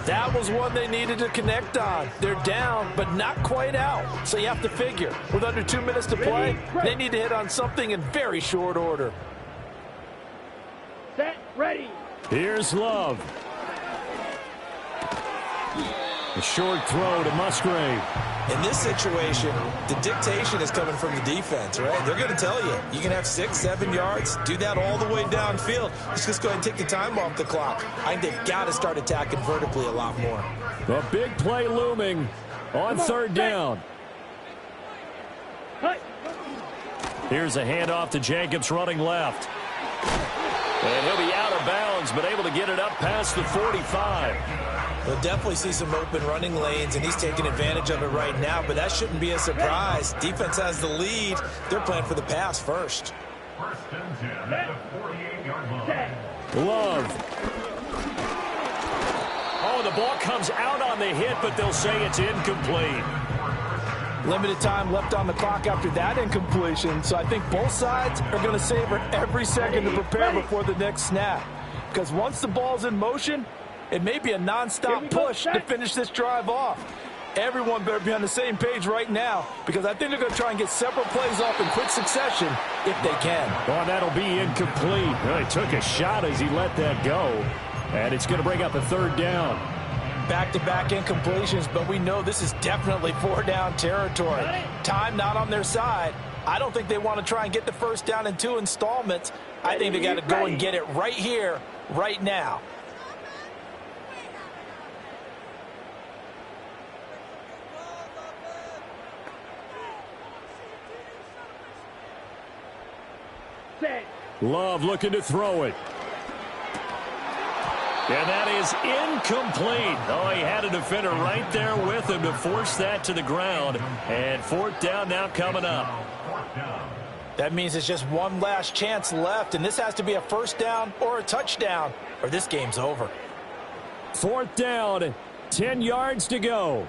[SPEAKER 6] That was one they needed to connect on. They're down, but not quite out. So you have to figure, with under 2 minutes to play, they need to hit on something in very short order.
[SPEAKER 4] Set, ready.
[SPEAKER 5] Here's Love. A short throw to Musgrave.
[SPEAKER 6] In this situation, the dictation is coming from the defense, right? They're going to tell you, you can have 6, 7 yards, do that all the way downfield. Let's just go ahead and take the time off the clock. I think they've got to start attacking vertically a lot more.
[SPEAKER 5] A big play looming on 3rd down.
[SPEAKER 4] Cut.
[SPEAKER 5] Here's a handoff to Jacobs running left. And he'll be out of bounds, but able to get it up past the 45.
[SPEAKER 6] We'll definitely see some open running lanes, and he's taking advantage of it right now, but that shouldn't be a surprise. Defense has the lead. They're playing for the pass first.
[SPEAKER 3] 1st and 10 at the 48-yard line.
[SPEAKER 5] Love. Oh, the ball comes out on the hit, but they'll say it's incomplete.
[SPEAKER 6] Limited time left on the clock after that incompletion, so I think both sides are going to savor every second to prepare before the next snap. Because once the ball's in motion, it may be a nonstop push to finish this drive off. everyone better be on the same page right now, because I think they're going to try and get several plays off in quick succession if they can.
[SPEAKER 5] Oh, that'll be incomplete. Well, he took a shot as he let that go, and it's going to bring up a third down.
[SPEAKER 6] Back-to-back incompletions, but we know this is definitely four-down territory. Time not on their side. I don't think they want to try and get the first down in 2 installments. I think they got to go and get it right here, right now.
[SPEAKER 5] Love looking to throw it. And that is incomplete. Oh, he had a defender right there with him to force that to the ground. And fourth down now coming up.
[SPEAKER 6] That means it's just one last chance left, and this has to be a first down or a touchdown, or this game's over.
[SPEAKER 5] Fourth down, 10 yards to go.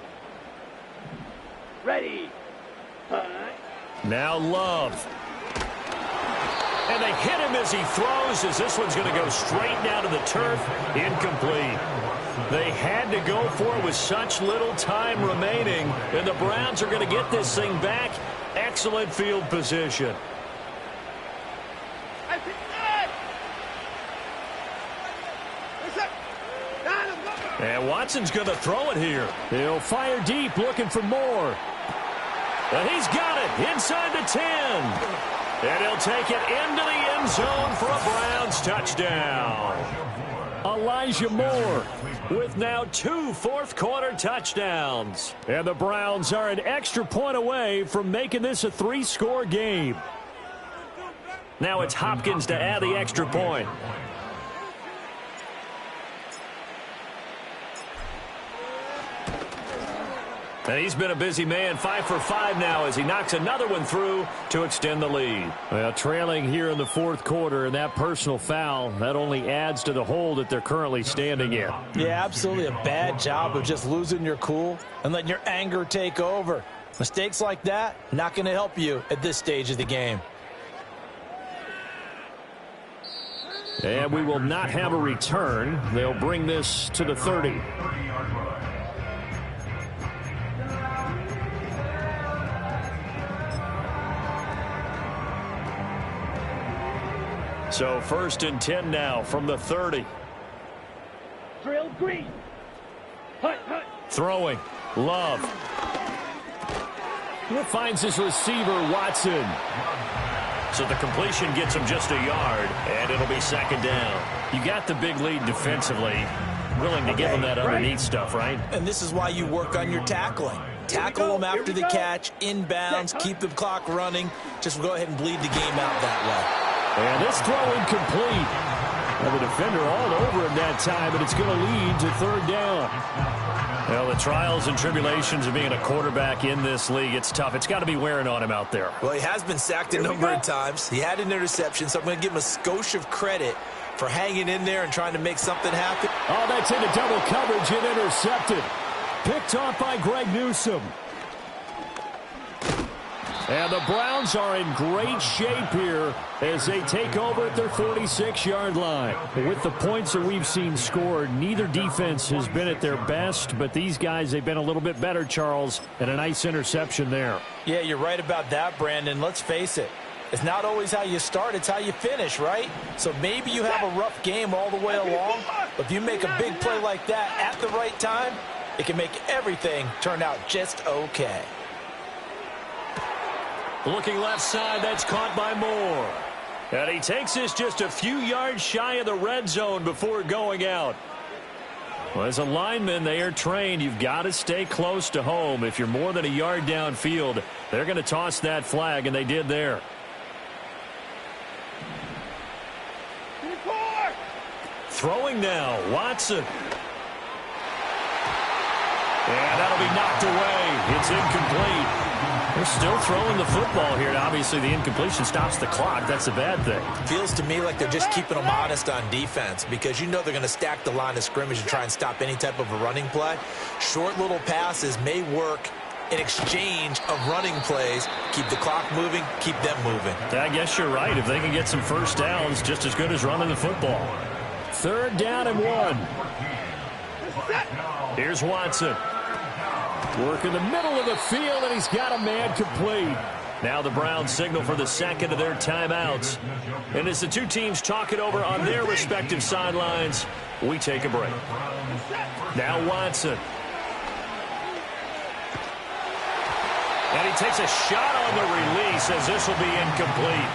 [SPEAKER 4] Ready.
[SPEAKER 5] Now Love. And they hit him as he throws, as this one's going to go straight down to the turf. Incomplete. They had to go for it with such little time remaining, and the Browns are going to get this thing back. Excellent field position. And Watson's going to throw it here. He'll fire deep, looking for more. And he's got it inside the 10. And he'll take it into the end zone for a Browns touchdown. Elijah Moore with now 2 fourth-quarter touchdowns. And the Browns are an extra point away from making this a 3-score game. Now it's Hopkins to add the extra point. And he's been a busy man, 5 for 5 now as he knocks another one through to extend the lead. Well, trailing here in the fourth quarter, and that personal foul, that only adds to the hole that they're currently standing in.
[SPEAKER 6] Yeah, absolutely a bad job of just losing your cool and letting your anger take over. Mistakes like that, not going to help you at this stage of the game.
[SPEAKER 5] And we will not have a return. They'll bring this to the 30. So 1st and 10 now from the 30.
[SPEAKER 4] Drill green. Hut, hut.
[SPEAKER 5] Throwing. Love. He finds his receiver, Watson. So the completion gets him just a yard, and it'll be 2nd down. You got the big lead defensively. Willing to give him that underneath stuff, right?
[SPEAKER 6] And this is why you work on your tackling. Tackle them after the catch, inbounds, keep the clock running. Just go ahead and bleed the game out that way.
[SPEAKER 5] And this throw incomplete. And the defender all over him that time, and it's going to lead to 3rd down. Well, the trials and tribulations of being a quarterback in this league, it's tough. It's got to be wearing on him out there.
[SPEAKER 6] Well, he has been sacked a number of times. He had an interception, so I'm going to give him a skosh of credit for hanging in there and trying to make something happen.
[SPEAKER 5] Oh, that's into double coverage and intercepted. Picked off by Greg Newsome. And the Browns are in great shape here as they take over at their 46-yard line. With the points that we've seen scored, neither defense has been at their best, but these guys, they've been a little bit better, Charles, and a nice interception there.
[SPEAKER 6] Yeah, you're right about that, Brandon. Let's face it. It's not always how you start, it's how you finish, right? So maybe you have a rough game all the way along, but if you make a big play like that at the right time, it can make everything turn out just okay.
[SPEAKER 5] Looking left side, that's caught by Moore. And he takes this just a few yards shy of the red zone before going out. Well, as a lineman, they are trained. You've got to stay close to home. If you're more than a yard downfield, they're going to toss that flag, and they did there. Throwing now, Watson. And that'll be knocked away. It's incomplete. They're still throwing the football here. And obviously, the incompletion stops the clock. That's a bad thing.
[SPEAKER 6] Feels to me like they're just keeping them honest on defense because you know they're going to stack the line of scrimmage and try and stop any type of a running play. Short little passes may work in exchange of running plays. Keep the clock moving, keep them moving.
[SPEAKER 5] I guess you're right. If they can get some first downs, just as good as running the football. 3rd down and 1. Here's Watson. Work in the middle of the field, and he's got a man complete. Now the Browns signal for the second of their timeouts. And as the two teams talk it over on their respective sidelines, we take a break. Now Watson. And he takes a shot on the release as this will be incomplete.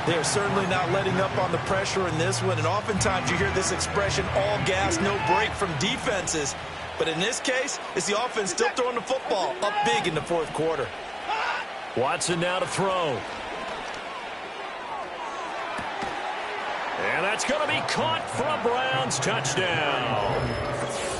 [SPEAKER 6] They're certainly not letting up on the pressure in this one, and oftentimes you hear this expression, all gas, no break from defenses. But in this case, it's the offense still throwing the football up big in the fourth quarter.
[SPEAKER 5] Watson now to throw. And that's going to be caught for a Browns touchdown.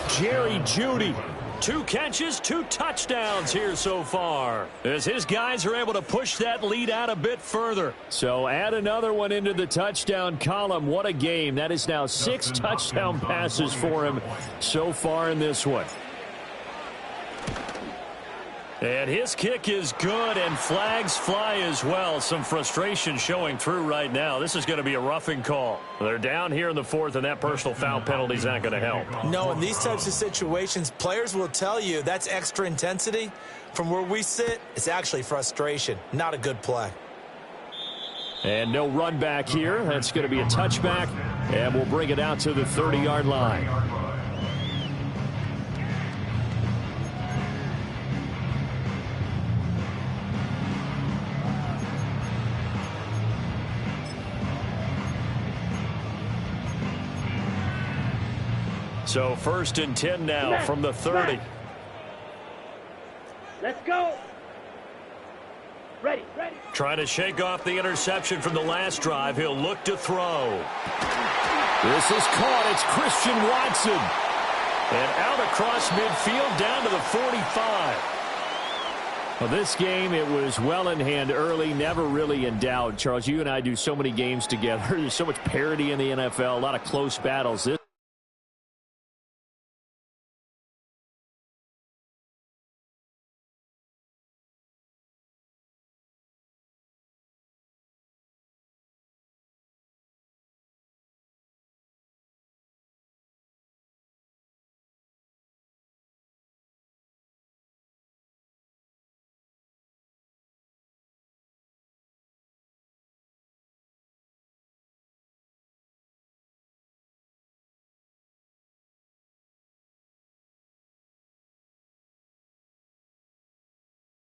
[SPEAKER 5] Jerry Jeudy. 2 catches, 2 touchdowns here so far, as his guys are able to push that lead out a bit further. So add another one into the touchdown column. What a game. That is now 6 touchdown passes for him so far in this one. And his kick is good, and flags fly as well. Some frustration showing through right now. This is going to be a roughing call. They're down here in the fourth, and that personal foul penalty is not going to help.
[SPEAKER 6] No, in these types of situations, players will tell you that's extra intensity. From where we sit, it's actually frustration. Not a good play.
[SPEAKER 5] And no run back here. That's going to be a touchback, and we'll bring it out to the 30-yard line. So 1st and 10 now from the 30.
[SPEAKER 4] Let's go. Ready.
[SPEAKER 5] Trying to shake off the interception from the last drive. He'll look to throw. This is caught. It's Christian Watson. And out across midfield down to the 45. Well, this game, it was well in hand early, never really in doubt. Charles, you and I do so many games together. There's so much parity in the NFL, a lot of close battles.